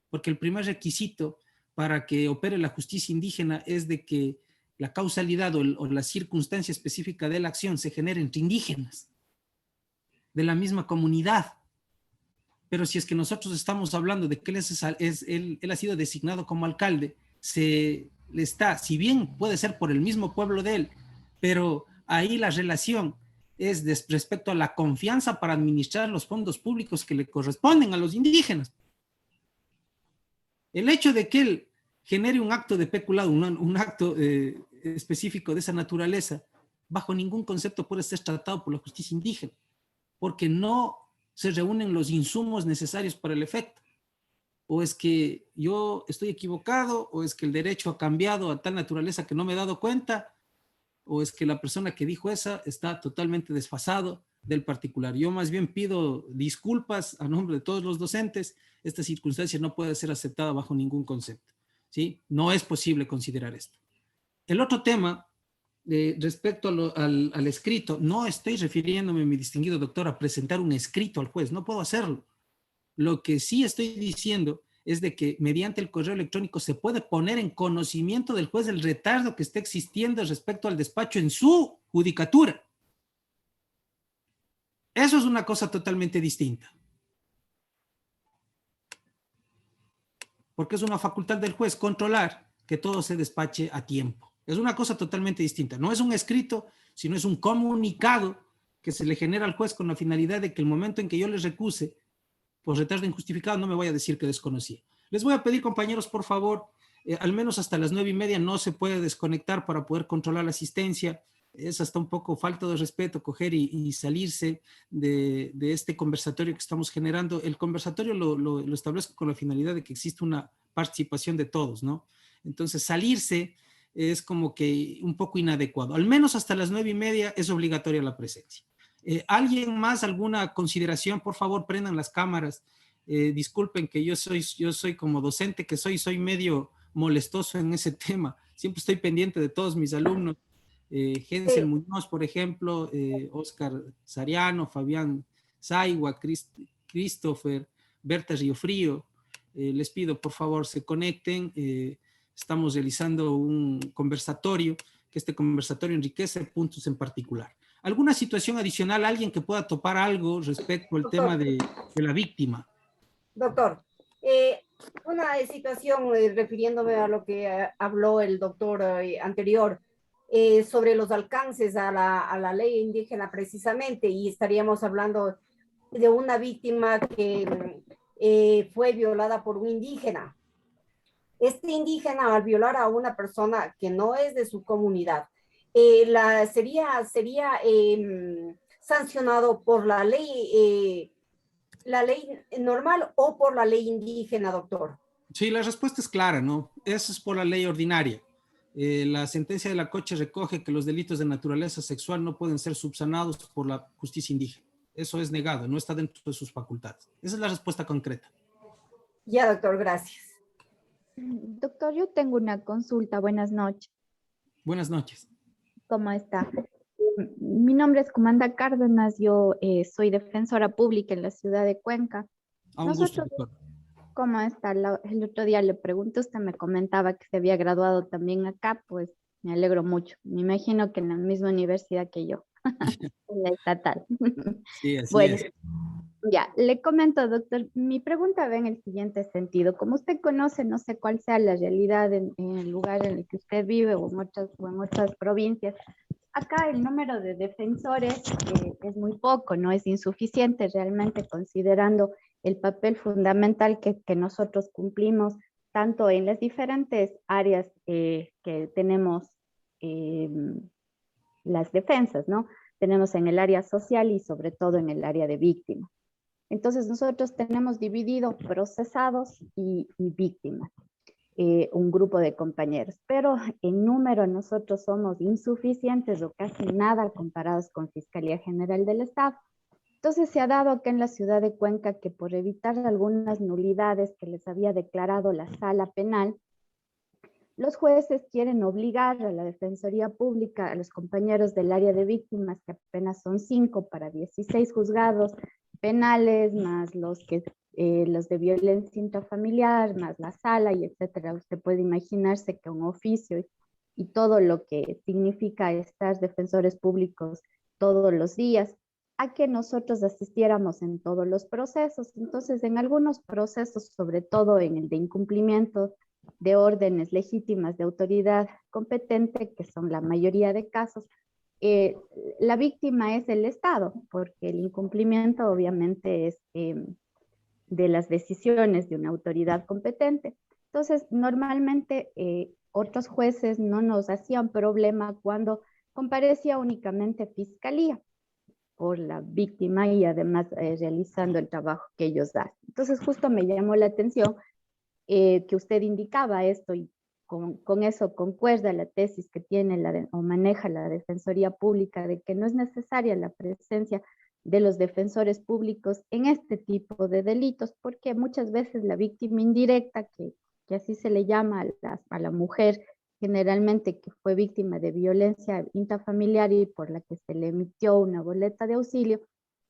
porque el primer requisito para que opere la justicia indígena es de que la causalidad o la circunstancia específica de la acción se genere entre indígenas, de la misma comunidad. Pero si es que nosotros estamos hablando de que él ha sido designado como alcalde, se le está, si bien puede ser por el mismo pueblo de él, pero ahí la relación es respecto a la confianza para administrar los fondos públicos que le corresponden a los indígenas. El hecho de que él genere un acto de peculado, un acto específico de esa naturaleza, bajo ningún concepto puede ser tratado por la justicia indígena, porque no se reúnen los insumos necesarios para el efecto. O es que yo estoy equivocado, o es que el derecho ha cambiado a tal naturaleza que no me he dado cuenta, o es que la persona que dijo esa está totalmente desfasado del particular. Yo más bien pido disculpas a nombre de todos los docentes. Esta circunstancia no puede ser aceptada bajo ningún concepto, ¿sí? No es posible considerar esto. El otro tema, respecto al escrito, no estoy refiriéndome, mi distinguido doctor, a presentar un escrito al juez, no puedo hacerlo. Lo que sí estoy diciendo es de que mediante el correo electrónico se puede poner en conocimiento del juez el retardo que está existiendo respecto al despacho en su judicatura. Eso es una cosa totalmente distinta. porque es una facultad del juez controlar que todo se despache a tiempo. Es una cosa totalmente distinta. No es un escrito, sino es un comunicado que se le genera al juez con la finalidad de que el momento en que yo les recuse por retardo injustificado no me voy a decir que desconocía. Les voy a pedir, compañeros, por favor, al menos hasta las 9:30 no se puede desconectar para poder controlar la asistencia. Es hasta un poco falta de respeto coger y salirse de este conversatorio que estamos generando. El conversatorio lo establezco con la finalidad de que existe una participación de todos, ¿no? Entonces, salirse es como que un poco inadecuado. Al menos hasta las 9:30 es obligatoria la presencia. ¿Alguien más, alguna consideración? Por favor, prendan las cámaras. Disculpen que yo soy como docente que soy medio molestoso en ese tema. Siempre estoy pendiente de todos mis alumnos. Hensel Muñoz, por ejemplo, Oscar Sariano, Fabián Saigua, Christopher, Berta Riofrío. Les pido, por favor, se conecten. Estamos realizando un conversatorio, que este conversatorio enriquece puntos en particular. ¿Alguna situación adicional, alguien que pueda topar algo respecto al tema de la víctima? Doctor, una situación, refiriéndome a lo que habló el doctor anterior, sobre los alcances a la ley indígena precisamente, y estaríamos hablando de una víctima que fue violada por un indígena. Este indígena, al violar a una persona que no es de su comunidad, sería sancionado por la ley normal o por la ley indígena, doctor. Sí, la respuesta es clara, ¿no? Eso es por la ley ordinaria. La sentencia de la Corte recoge que los delitos de naturaleza sexual no pueden ser subsanados por la justicia indígena. Eso es negado, no está dentro de sus facultades. Esa es la respuesta concreta. Ya, doctor, gracias. Doctor, yo tengo una consulta. Buenas noches. Buenas noches. ¿Cómo está? Mi nombre es Comanda Cárdenas. Yo soy defensora pública en la ciudad de Cuenca. A un gusto, doctor. ¿Cómo está? El otro día le pregunté, usted me comentaba que se había graduado también acá, pues me alegro mucho. Me imagino que en la misma universidad que yo, en la estatal. Sí, así bueno, es. Ya, le comento, doctor, mi pregunta va en el siguiente sentido. Como usted conoce, no sé cuál sea la realidad en el lugar en el que usted vive o en otras provincias, acá el número de defensores es muy poco, no es insuficiente realmente considerando el papel fundamental que nosotros cumplimos tanto en las diferentes áreas que tenemos las defensas, ¿no? Tenemos en el área social y sobre todo en el área de víctimas. Entonces nosotros tenemos dividido procesados y víctimas, un grupo de compañeros, pero en número nosotros somos insuficientes o casi nada comparados con Fiscalía General del Estado. Entonces se ha dado acá en la ciudad de Cuenca que por evitar algunas nulidades que les había declarado la sala penal, los jueces quieren obligar a la Defensoría Pública, a los compañeros del área de víctimas, que apenas son 5 para 16 juzgados penales, más los de violencia intrafamiliar, más la sala y etcétera. Usted puede imaginarse que un oficio y todo lo que significa estar defensores públicos todos los días, a que nosotros asistiéramos en todos los procesos. Entonces, en algunos procesos, sobre todo en el de incumplimiento de órdenes legítimas de autoridad competente, que son la mayoría de casos, la víctima es el Estado, porque el incumplimiento obviamente es de las decisiones de una autoridad competente. Entonces, normalmente otros jueces no nos hacían problema cuando comparecía únicamente Fiscalía por la víctima y además realizando el trabajo que ellos dan. Entonces, justo me llamó la atención que usted indicaba esto y con eso concuerda la tesis que tiene o maneja la Defensoría Pública de que no es necesaria la presencia de los defensores públicos en este tipo de delitos, porque muchas veces la víctima indirecta, que así se le llama a la mujer generalmente que fue víctima de violencia intrafamiliar y por la que se le emitió una boleta de auxilio,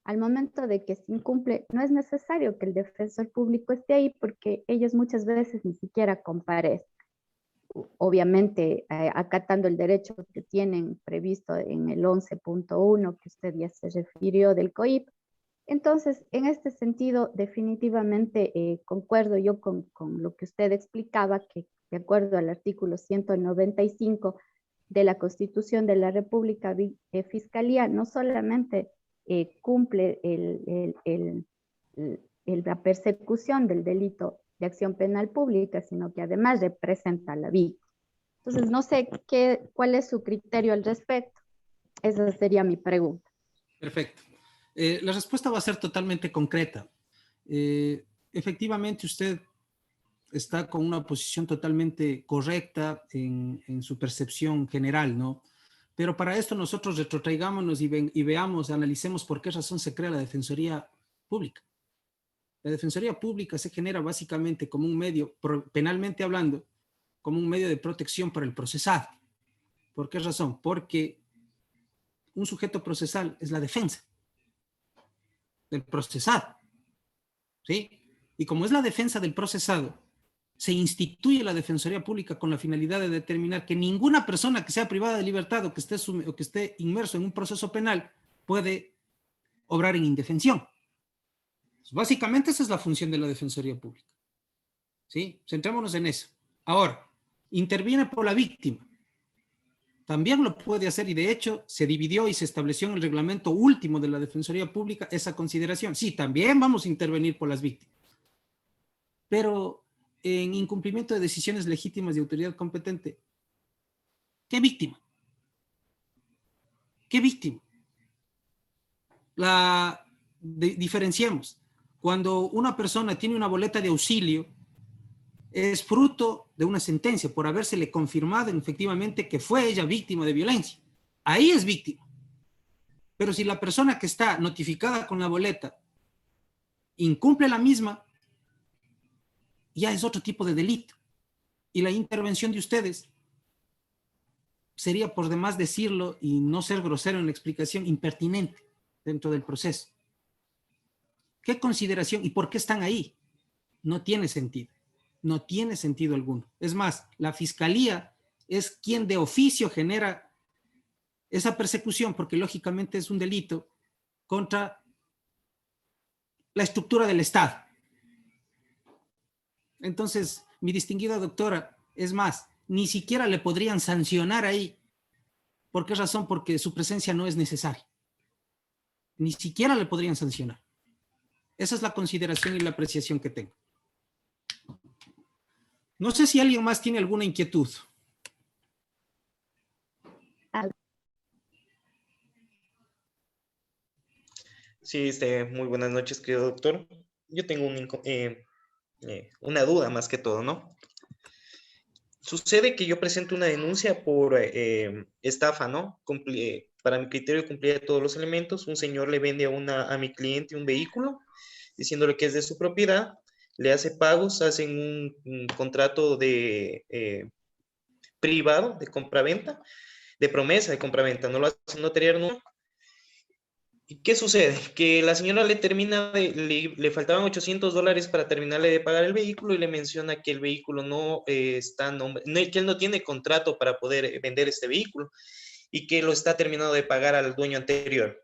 al momento de que se incumple, no es necesario que el defensor público esté ahí porque ellos muchas veces ni siquiera comparecen. Obviamente, acatando el derecho que tienen previsto en el 11.1, que usted ya se refirió del COIP, Entonces, en este sentido, definitivamente concuerdo yo con lo que usted explicaba, que de acuerdo al artículo 195 de la Constitución de la República, Fiscalía no solamente cumple la persecución del delito de acción penal pública, sino que además representa a la víctima. Entonces, no sé cuál es su criterio al respecto. Esa sería mi pregunta. Perfecto. La respuesta va a ser totalmente concreta. Efectivamente, usted está con una posición totalmente correcta en su percepción general, ¿no? Pero para esto nosotros retrotraigámonos y veamos, analicemos por qué razón se crea la Defensoría Pública. La Defensoría Pública se genera básicamente como un medio, penalmente hablando, como un medio de protección para el procesado. ¿Por qué razón? Porque un sujeto procesal es la defensa del procesado, ¿sí? Y como es la defensa del procesado, se instituye la Defensoría Pública con la finalidad de determinar que ninguna persona que sea privada de libertad o que esté inmerso en un proceso penal puede obrar en indefensión. Pues básicamente esa es la función de la Defensoría Pública, ¿sí? Centrémonos en eso. Ahora, interviene por la víctima. También lo puede hacer y de hecho se dividió y se estableció en el reglamento último de la Defensoría Pública esa consideración. Sí, también vamos a intervenir por las víctimas. Pero en incumplimiento de decisiones legítimas de autoridad competente, ¿qué víctima? ¿Qué víctima? Diferenciemos. Cuando una persona tiene una boleta de auxilio, es fruto de una sentencia por habérsele confirmado efectivamente que fue ella víctima de violencia. Ahí es víctima. Pero si la persona que está notificada con la boleta incumple la misma, ya es otro tipo de delito. Y la intervención de ustedes sería, por demás decirlo y no ser grosero en la explicación, impertinente dentro del proceso. ¿Qué consideración y por qué están ahí? No tiene sentido. No tiene sentido alguno. Es más, la Fiscalía es quien de oficio genera esa persecución porque lógicamente es un delito contra la estructura del Estado. Entonces, mi distinguida doctora, es más, ni siquiera le podrían sancionar ahí. ¿Por qué razón? Porque su presencia no es necesaria. Ni siquiera le podrían sancionar. Esa es la consideración y la apreciación que tengo. No sé si alguien más tiene alguna inquietud. Sí, muy buenas noches, querido doctor. Yo tengo una duda más que todo, ¿no? Sucede que yo presento una denuncia por estafa, ¿no? Para mi criterio cumplía todos los elementos. Un señor le vende a mi cliente un vehículo, diciéndole que es de su propiedad, le hace pagos, hacen un contrato de privado de compraventa, de promesa de compraventa, no lo hacen notariar, no. ¿Y qué sucede? Que la señora le faltaban $800 para terminarle de pagar el vehículo y le menciona que el vehículo no está en nombre, que él no tiene contrato para poder vender este vehículo y que lo está terminando de pagar al dueño anterior.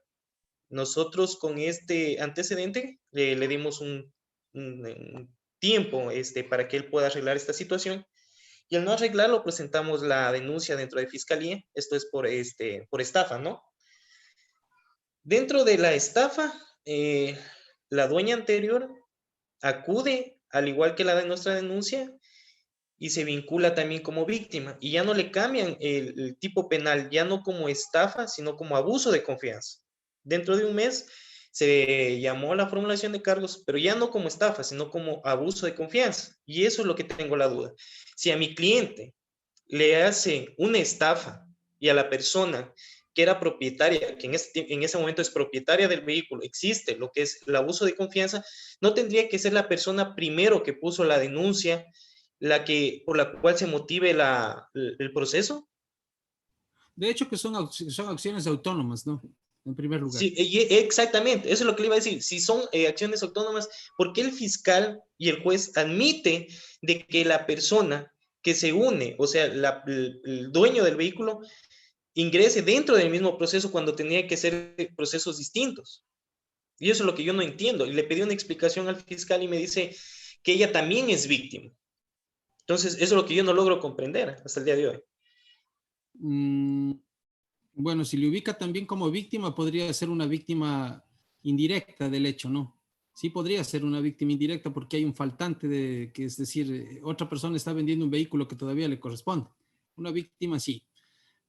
Nosotros con este antecedente le dimos un tiempo para que él pueda arreglar esta situación y al no arreglarlo presentamos la denuncia dentro de Fiscalía. Esto es por estafa, ¿no? Dentro de la estafa, la dueña anterior acude, al igual que la de nuestra denuncia, y se vincula también como víctima. Y ya no le cambian el tipo penal, ya no como estafa, sino como abuso de confianza. Dentro de un mes se llamó a la formulación de cargos, pero ya no como estafa, sino como abuso de confianza. Y eso es lo que tengo la duda. Si a mi cliente le hace una estafa y a la persona que era propietaria, que en ese momento es propietaria del vehículo, existe lo que es el abuso de confianza, ¿no tendría que ser la persona primero que puso la denuncia por la cual se motive el proceso? De hecho que son acciones autónomas, ¿no? En primer lugar. Sí, exactamente, eso es lo que le iba a decir. Si son acciones autónomas, ¿por qué el fiscal y el juez admite de que la persona que se une, o sea, el dueño del vehículo, ingrese dentro del mismo proceso cuando tenía que ser procesos distintos? Y eso es lo que yo no entiendo. Y le pedí una explicación al fiscal y me dice que ella también es víctima. Entonces, eso es lo que yo no logro comprender hasta el día de hoy. Bueno, si le ubica también como víctima, podría ser una víctima indirecta del hecho, ¿no? Sí podría ser una víctima indirecta porque hay un faltante que es decir, otra persona está vendiendo un vehículo que todavía le corresponde. Una víctima sí,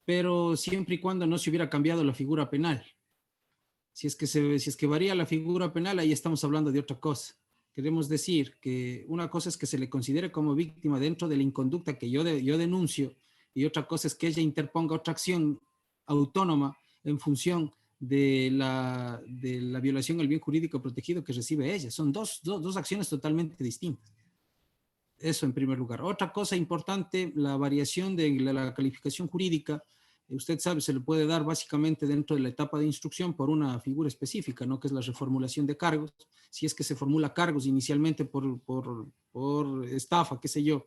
pero siempre y cuando no se hubiera cambiado la figura penal. Si es que varía la figura penal, ahí estamos hablando de otra cosa. Queremos decir que una cosa es que se le considere como víctima dentro de la inconducta que yo denuncio, y otra cosa es que ella interponga otra acción autónoma en función de la violación al bien jurídico protegido que recibe ella. Son dos acciones totalmente distintas. Eso en primer lugar. Otra cosa importante, la variación de la calificación jurídica. Usted sabe, se le puede dar básicamente dentro de la etapa de instrucción por una figura específica, ¿no? Que es la reformulación de cargos. Si es que se formula cargos inicialmente por estafa, qué sé yo,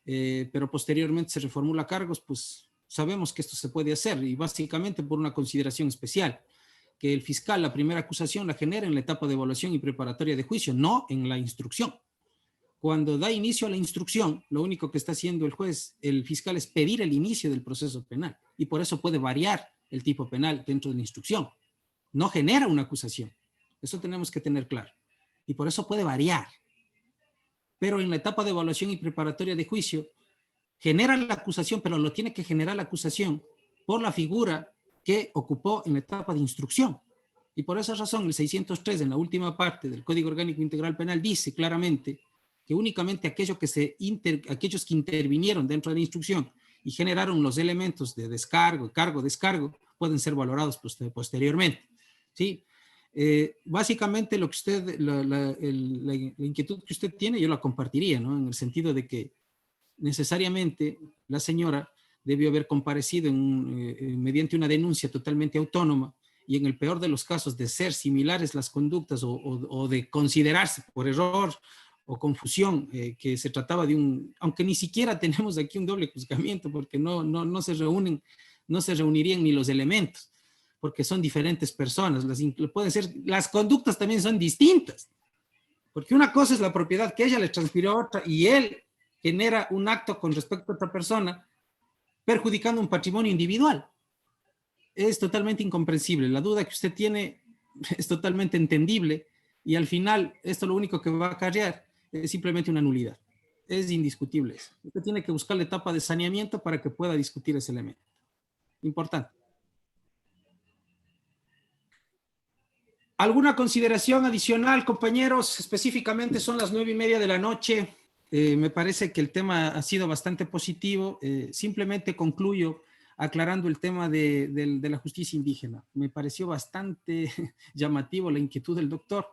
pero posteriormente se reformula cargos, pues sabemos que esto se puede hacer y básicamente por una consideración especial, que el fiscal la primera acusación la genera en la etapa de evaluación y preparatoria de juicio, no en la instrucción. Cuando da inicio a la instrucción, lo único que está haciendo el fiscal es pedir el inicio del proceso penal y por eso puede variar el tipo penal dentro de la instrucción. No genera una acusación. Eso tenemos que tener claro. Y por eso puede variar. Pero en la etapa de evaluación y preparatoria de juicio, genera la acusación, pero lo tiene que generar la acusación por la figura que ocupó en la etapa de instrucción. Y por esa razón, el 603 en la última parte del Código Orgánico Integral Penal dice claramente que únicamente aquellos que intervinieron dentro de la instrucción y generaron los elementos de descargo, cargo, descargo, pueden ser valorados posteriormente. ¿Sí? Básicamente lo que usted, la inquietud que usted tiene, yo la compartiría, ¿no? En el sentido de que necesariamente la señora debió haber comparecido mediante una denuncia totalmente autónoma y en el peor de los casos de ser similares las conductas o de considerarse por error o confusión que se trataba de aunque ni siquiera tenemos aquí un doble juzgamiento porque no se reunirían ni los elementos porque son diferentes personas, las conductas también son distintas, porque una cosa es la propiedad que ella le transfirió a otra y él genera un acto con respecto a otra persona perjudicando un patrimonio individual. Es totalmente incomprensible. La duda que usted tiene es totalmente entendible y al final esto lo único que va a acarrear es simplemente una nulidad. Es indiscutible eso. Usted tiene que buscar la etapa de saneamiento para que pueda discutir ese elemento. Importante. ¿Alguna consideración adicional, compañeros? Específicamente son las 9:30 de la noche. Me parece que el tema ha sido bastante positivo. Simplemente concluyo aclarando el tema de la justicia indígena. Me pareció bastante llamativo la inquietud del doctor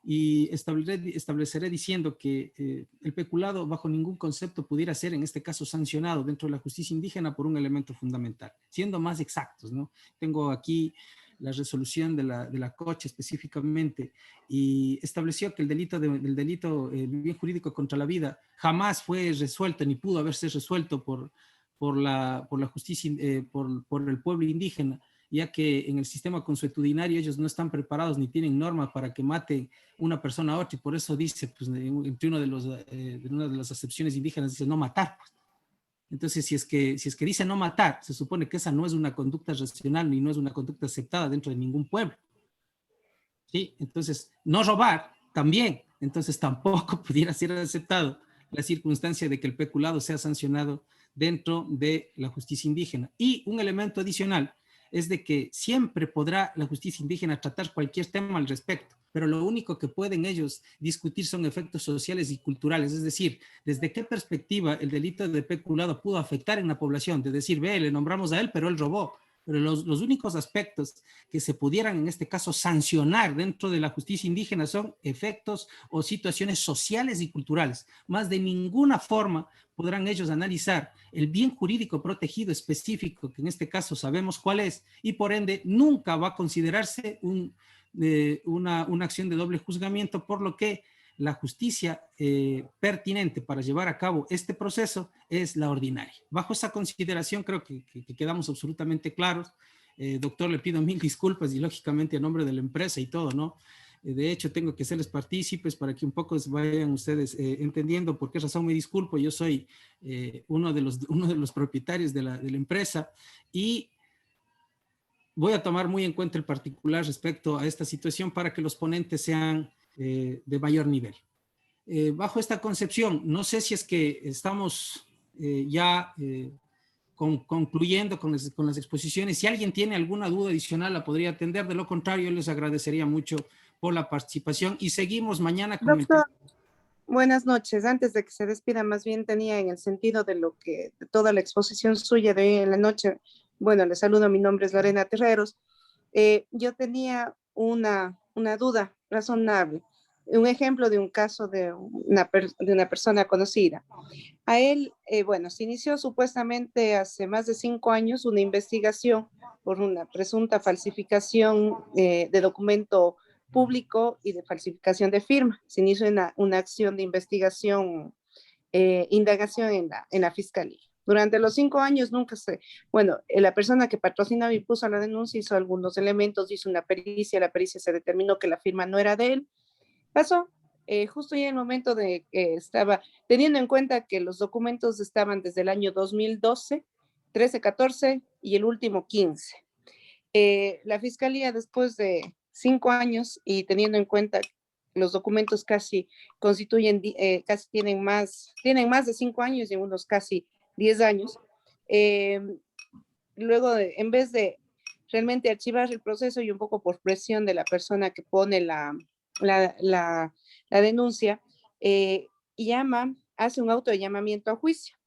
y estableceré diciendo que el peculado bajo ningún concepto pudiera ser en este caso sancionado dentro de la justicia indígena por un elemento fundamental. Siendo más exactos, ¿no? Tengo aquí la resolución de la COCHE específicamente, y estableció que el delito bien jurídico contra la vida jamás fue resuelto ni pudo haberse resuelto por la justicia, por el pueblo indígena, ya que en el sistema consuetudinario ellos no están preparados ni tienen normas para que mate una persona a otra, y por eso dice, pues, entre una de las acepciones indígenas dice no matar, pues. Entonces, si es que dice no matar, se supone que esa no es una conducta racional ni no es una conducta aceptada dentro de ningún pueblo. ¿Sí? Entonces, no robar también, entonces tampoco pudiera ser aceptado la circunstancia de que el peculado sea sancionado dentro de la justicia indígena. Y un elemento adicional es de que siempre podrá la justicia indígena tratar cualquier tema al respecto, pero lo único que pueden ellos discutir son efectos sociales y culturales, es decir, desde qué perspectiva el delito de peculado pudo afectar en la población, de decir, ve, le nombramos a él, pero él robó. Pero los únicos aspectos que se pudieran en este caso sancionar dentro de la justicia indígena son efectos o situaciones sociales y culturales. Más de ninguna forma podrán ellos analizar el bien jurídico protegido específico, que en este caso sabemos cuál es, y por ende nunca va a considerarse una acción de doble juzgamiento, por lo que la justicia pertinente para llevar a cabo este proceso es la ordinaria. Bajo esa consideración creo que quedamos absolutamente claros. Doctor, le pido mil disculpas y lógicamente a nombre de la empresa y todo, ¿no? De hecho, tengo que hacerles partícipes para que un poco vayan ustedes entendiendo por qué razón me disculpo. Yo soy uno de los propietarios de la empresa y voy a tomar muy en cuenta el particular respecto a esta situación para que los ponentes sean de mayor nivel. Bajo esta concepción, no sé si es que estamos ya concluyendo con las exposiciones. Si alguien tiene alguna duda adicional, la podría atender. De lo contrario, yo les agradecería mucho por la participación y seguimos mañana con Doctor, buenas noches. Antes de que se despida, más bien tenía en el sentido de toda la exposición suya de hoy en la noche. Bueno, le saludo, mi nombre es Lorena Terreros. Yo tenía una duda razonable, un ejemplo de un caso de una persona conocida. A él, bueno, se inició supuestamente hace más de 5 años una investigación por una presunta falsificación de documento público y de falsificación de firma. Se inició una acción de investigación, indagación en la fiscalía. Durante los 5 años nunca bueno, la persona que patrocinaba y puso la denuncia hizo algunos elementos, hizo una pericia, la pericia se determinó que la firma no era de él. Pasó justo ya en el momento de que estaba, teniendo en cuenta que los documentos estaban desde el año 2012, 13, 14 y el último 15. La fiscalía, después de 5 años y teniendo en cuenta los documentos casi constituyen, casi tienen más de 5 años y unos casi 10 años, luego en vez de realmente archivar el proceso y un poco por presión de la persona que pone la denuncia, hace un auto de llamamiento a juicio.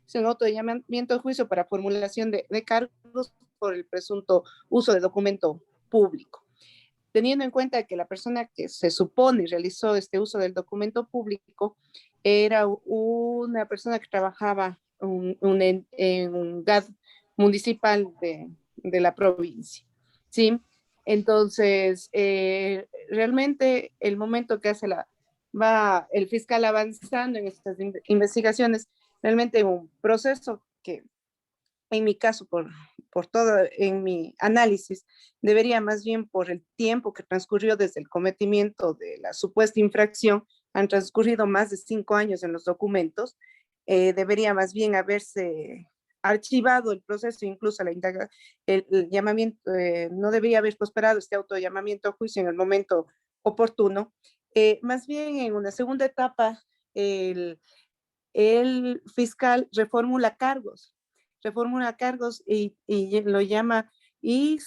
Hace un auto de llamamiento a juicio para formulación de cargos por el presunto uso de documento público. Teniendo en cuenta que la persona que se supone realizó este uso del documento público era una persona que trabajaba en un GAD municipal de la provincia, ¿sí? Entonces, realmente el momento que va el fiscal avanzando en estas investigaciones, realmente un proceso que en mi caso, por todo, en mi análisis, debería más bien por el tiempo que transcurrió desde el cometimiento de la supuesta infracción, han transcurrido más de 5 años en los documentos, debería más bien haberse archivado el proceso, incluso el llamamiento, no debería haber prosperado este auto-llamamiento a juicio en el momento oportuno. Más bien en una segunda etapa, el fiscal reformula cargos y lo llama y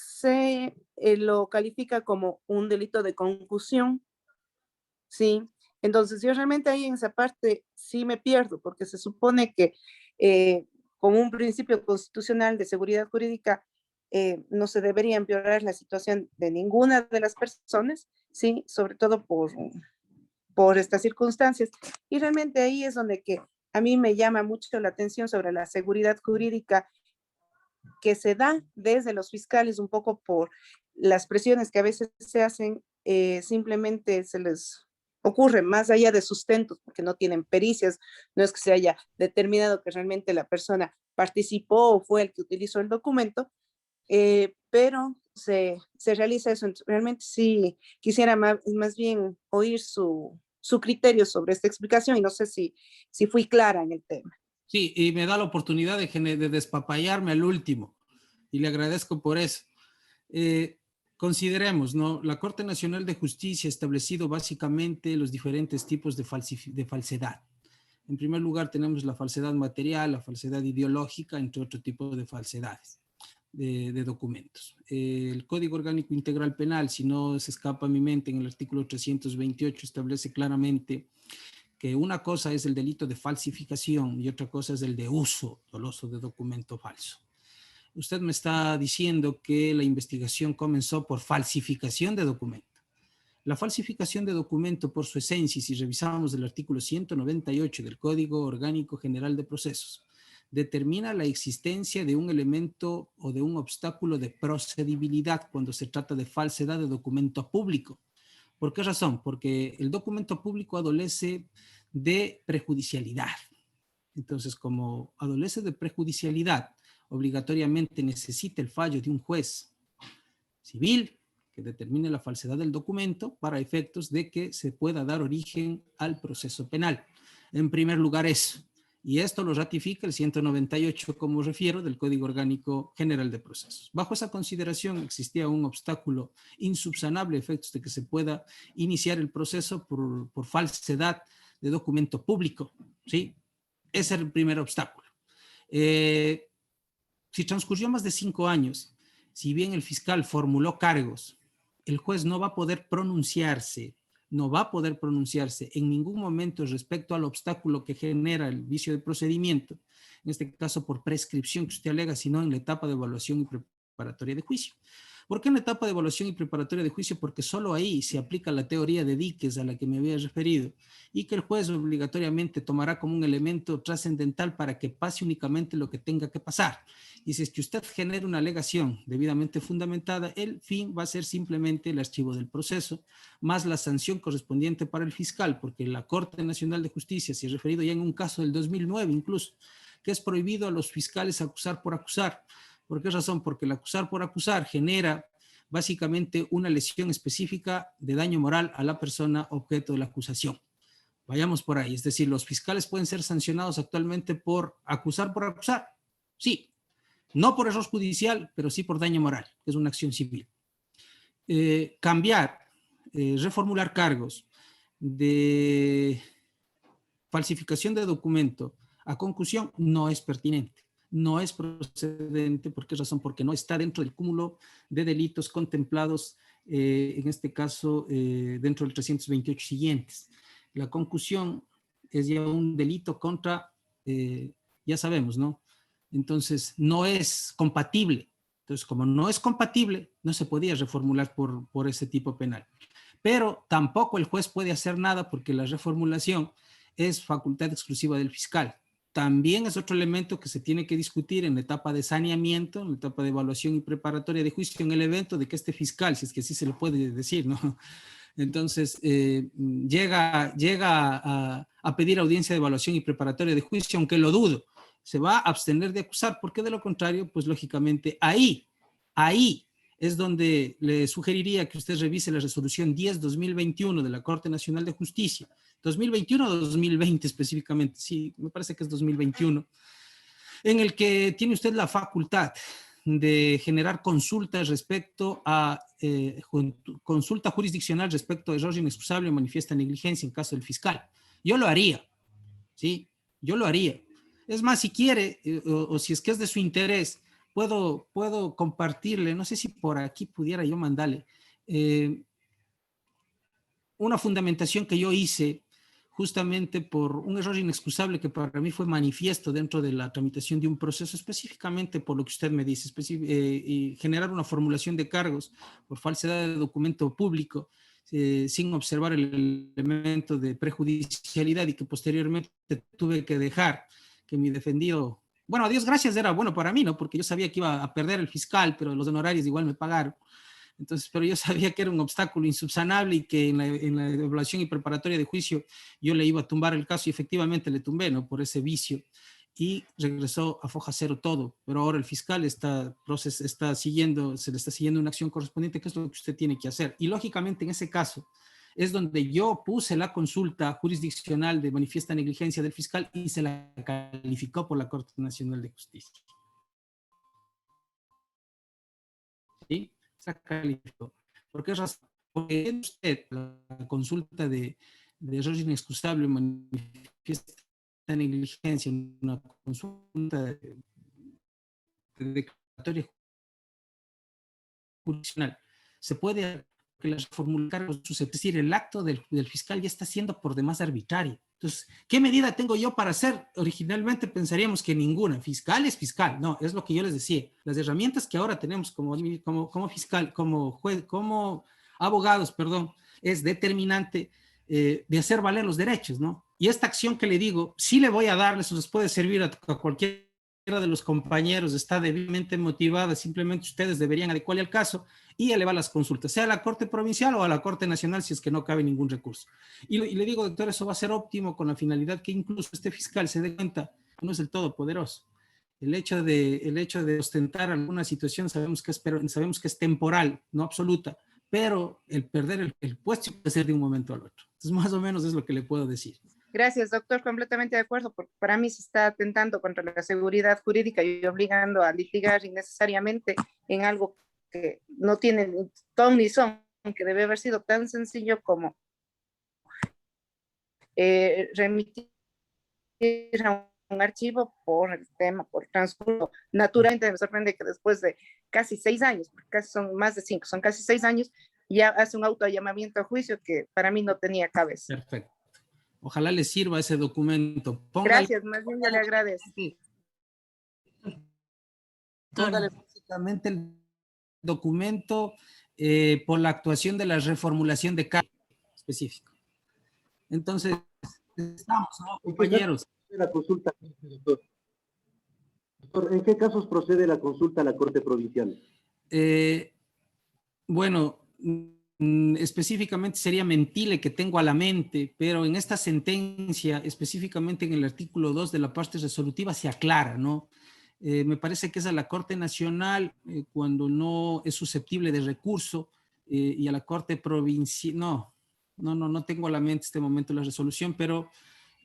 lo califica como un delito de concusión, ¿sí? Entonces yo realmente ahí en esa parte sí me pierdo, porque se supone que como un principio constitucional de seguridad jurídica no se debería empeorar la situación de ninguna de las personas, ¿sí? Sobre todo por estas circunstancias. Y realmente ahí es donde que a mí me llama mucho la atención sobre la seguridad jurídica que se da desde los fiscales, un poco por las presiones que a veces se hacen, simplemente se les ocurre más allá de sustentos, porque no tienen pericias, no es que se haya determinado que realmente la persona participó o fue el que utilizó el documento, pero se realiza eso. Realmente sí quisiera más bien oír su criterio sobre esta explicación y no sé si fui clara en el tema. Sí, y me da la oportunidad de despapallarme al último y le agradezco por eso. Consideremos, ¿no? La Corte Nacional de Justicia ha establecido básicamente los diferentes tipos de falsedad. En primer lugar tenemos la falsedad material, la falsedad ideológica, entre otro tipo de falsedades de documentos. El Código Orgánico Integral Penal, si no se escapa a mi mente, en el artículo 328 establece claramente que una cosa es el delito de falsificación y otra cosa es el de uso doloso de documento falso. Usted me está diciendo que la investigación comenzó por falsificación de documento. La falsificación de documento, por su esencia, si revisamos el artículo 198 del Código Orgánico General de Procesos, determina la existencia de un elemento o de un obstáculo de procedibilidad cuando se trata de falsedad de documento público. ¿Por qué razón? Porque el documento público adolece de prejudicialidad. Entonces, como adolece de prejudicialidad, obligatoriamente necesita el fallo de un juez civil que determine la falsedad del documento para efectos de que se pueda dar origen al proceso penal. En primer lugar eso, y esto lo ratifica el 198, como refiero, del Código Orgánico General de Procesos. Bajo esa consideración existía un obstáculo insubsanable a efectos de que se pueda iniciar el proceso por falsedad de documento público, ¿sí? Ese era el primer obstáculo. Si transcurrió más de 5 años, si bien el fiscal formuló cargos, el juez no va a poder pronunciarse en ningún momento respecto al obstáculo que genera el vicio de procedimiento, en este caso por prescripción que usted alega, sino en la etapa de evaluación y preparatoria de juicio. ¿Por qué en la etapa de evaluación y preparatoria de juicio? Porque solo ahí se aplica la teoría de diques a la que me había referido y que el juez obligatoriamente tomará como un elemento trascendental para que pase únicamente lo que tenga que pasar. Y si es que usted genera una alegación debidamente fundamentada, el fin va a ser simplemente el archivo del proceso, más la sanción correspondiente para el fiscal, porque la Corte Nacional de Justicia se ha referido ya en un caso del 2009 incluso, que es prohibido a los fiscales acusar por acusar. ¿Por qué razón? Porque el acusar por acusar genera básicamente una lesión específica de daño moral a la persona objeto de la acusación. Vayamos por ahí, es decir, los fiscales pueden ser sancionados actualmente por acusar, sí, no por error judicial, pero sí por daño moral, que es una acción civil. Reformular cargos de falsificación de documento a concusión no es pertinente. No es procedente. ¿Por qué razón? Porque no está dentro del cúmulo de delitos contemplados, en este caso, dentro del 328 siguientes. La concusión es ya un delito contra, ya sabemos, ¿no? Entonces, no es compatible. Entonces, como no es compatible, no se podía reformular por ese tipo penal. Pero tampoco el juez puede hacer nada porque la reformulación es facultad exclusiva del fiscal. También es otro elemento que se tiene que discutir en la etapa de saneamiento, en la etapa de evaluación y preparatoria de juicio, en el evento de que este fiscal, si es que así se lo puede decir, ¿no? Entonces, llega a pedir audiencia de evaluación y preparatoria de juicio, aunque lo dudo, se va a abstener de acusar, porque de lo contrario, pues lógicamente ahí es donde le sugeriría que usted revise la resolución 10/2021 de la Corte Nacional de Justicia, 2021 o 2020 específicamente, sí, me parece que es 2021, en el que tiene usted la facultad de generar consultas respecto a, consulta jurisdiccional respecto a error inexcusable o manifiesta negligencia en caso del fiscal. Yo lo haría, ¿sí? Yo lo haría. Es más, si quiere, o si es que es de su interés, puedo compartirle, no sé si por aquí pudiera yo mandarle, una fundamentación que yo hice justamente por un error inexcusable que para mí fue manifiesto dentro de la tramitación de un proceso, específicamente por lo que usted me dice, y generar una formulación de cargos por falsedad de documento público, sin observar el elemento de prejudicialidad, y que posteriormente tuve que dejar que mi defendido, bueno, a Dios gracias, era bueno para mí, ¿no? Porque yo sabía que iba a perder el fiscal, pero los honorarios igual me pagaron. Entonces, pero yo sabía que era un obstáculo insubsanable y que en la evaluación y preparatoria de juicio yo le iba a tumbar el caso, y efectivamente le tumbé, ¿no? Por ese vicio, y regresó a foja cero todo. Pero ahora el fiscal se le está siguiendo una acción correspondiente, que es lo que usted tiene que hacer. Y lógicamente en ese caso es donde yo puse la consulta jurisdiccional de manifiesta negligencia del fiscal y se la calificó por la Corte Nacional de Justicia. ¿Sí? Se calificó. ¿Por qué razón? Porque usted la consulta de error inexcusable, manifiesta negligencia, una consulta de declaratoria jurisdiccional, se puede que las formular, es decir, el acto del fiscal ya está siendo por demás arbitrario. Entonces, ¿qué medida tengo yo para hacer? Originalmente pensaríamos que ninguna. Fiscal es fiscal. No, es lo que yo les decía. Las herramientas que ahora tenemos como fiscal, como juez, como abogados, perdón, es determinante de hacer valer los derechos, ¿no? Y esta acción que le digo, sí le voy a darles, les puede servir a cualquiera de los compañeros, está debidamente motivada, simplemente ustedes deberían adecuarle al caso y elevar las consultas, sea a la Corte Provincial o a la Corte Nacional, si es que no cabe ningún recurso. Y le digo, doctor, eso va a ser óptimo con la finalidad que incluso este fiscal se dé cuenta que no es el todopoderoso. El hecho de ostentar alguna situación sabemos que es temporal, no absoluta, pero el perder el puesto puede ser de un momento al otro. Entonces, más o menos es lo que le puedo decir. Gracias, doctor. Completamente de acuerdo, porque para mí se está atentando contra la seguridad jurídica y obligando a litigar innecesariamente en algo que no tiene ni ton ni son, que debe haber sido tan sencillo como remitir a un archivo por el tema, por transcurso. Naturalmente me sorprende que después de casi 6 años, porque casi son más de 5, son casi 6 años, ya hace un autollamamiento a juicio que para mí no tenía cabeza. Perfecto. Ojalá le sirva ese documento. Gracias, más bien yo le agradezco. Póngale básicamente el documento por la actuación de la reformulación de cargo específico. Entonces, estamos, ¿no, compañeros? La consulta, doctor. Doctor, ¿en qué casos procede la consulta a la Corte Provincial? Bueno, específicamente sería Mentile que tengo a la mente, pero en esta sentencia, específicamente en el artículo 2 de la parte resolutiva, se aclara, ¿no? Me parece que es a la Corte Nacional cuando no es susceptible de recurso y a la Corte Provincial, no tengo a la mente en este momento la resolución, pero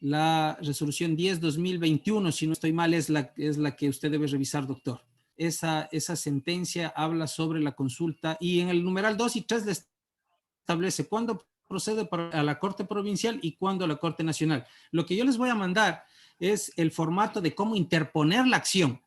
la resolución 10/2021, si no estoy mal, es la que usted debe revisar, doctor. Esa sentencia habla sobre la consulta y en el numeral 2 y 3 le establece cuándo procede a la Corte Provincial y cuándo a la Corte Nacional. Lo que yo les voy a mandar es el formato de cómo interponer la acción.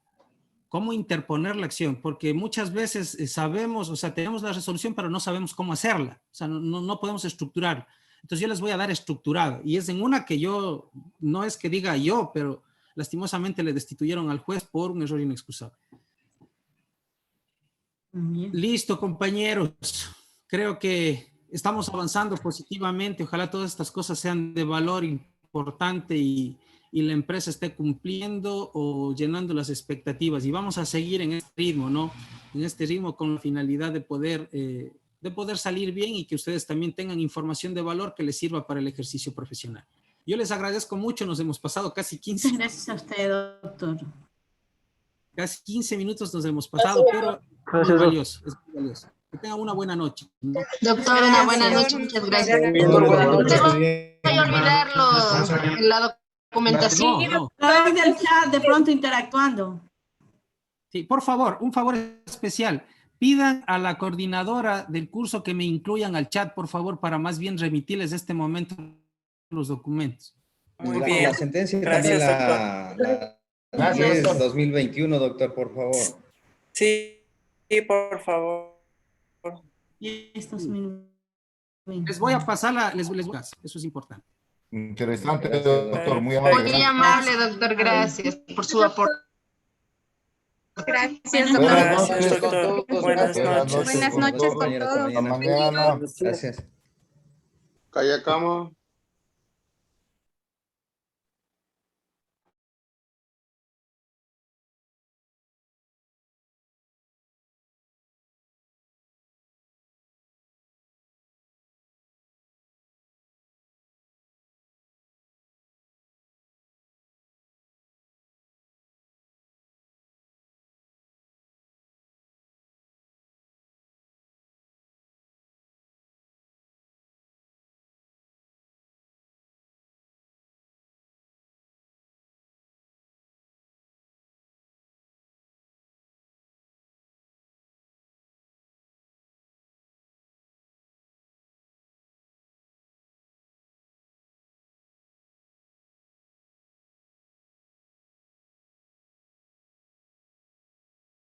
Cómo interponer la acción, porque muchas veces sabemos, o sea, tenemos la resolución, pero no sabemos cómo hacerla. O sea, no podemos estructurar. Entonces yo les voy a dar estructurado. Y es en una que yo, no es que diga yo, pero lastimosamente le destituyeron al juez por un error inexcusable. Listo, compañeros. Creo que estamos avanzando positivamente. Ojalá todas estas cosas sean de valor importante y la empresa esté cumpliendo o llenando las expectativas. Y vamos a seguir en este ritmo, ¿no? En este ritmo con la finalidad de poder salir bien y que ustedes también tengan información de valor que les sirva para el ejercicio profesional. Yo les agradezco mucho. Nos hemos pasado casi 15. Gracias a usted, doctor. Casi 15 minutos nos hemos pasado, pero es muy valioso. Es muy valioso. Que tengan una buena noche, ¿no? Doctor, una buena noche. Muchas gracias. No voy a olvidar el lado documentación. Estoy del chat de pronto interactuando. Sí, por favor, un favor especial. Pidan a la coordinadora del curso que me incluyan al chat, por favor, para más bien remitirles este momento los documentos. Muy bien. La sentencia gracias, también Gracias, doctor. 2021, doctor, por favor. Sí, por favor. Les voy a pasar eso es importante. Interesante, doctor, muy amable. Muy amable, doctor, gracias por su aporte. Gracias, doctor. Gracias, doctor. Buenas noches. Buenas noches con todos. Hasta mañana. Gracias. Callacamo.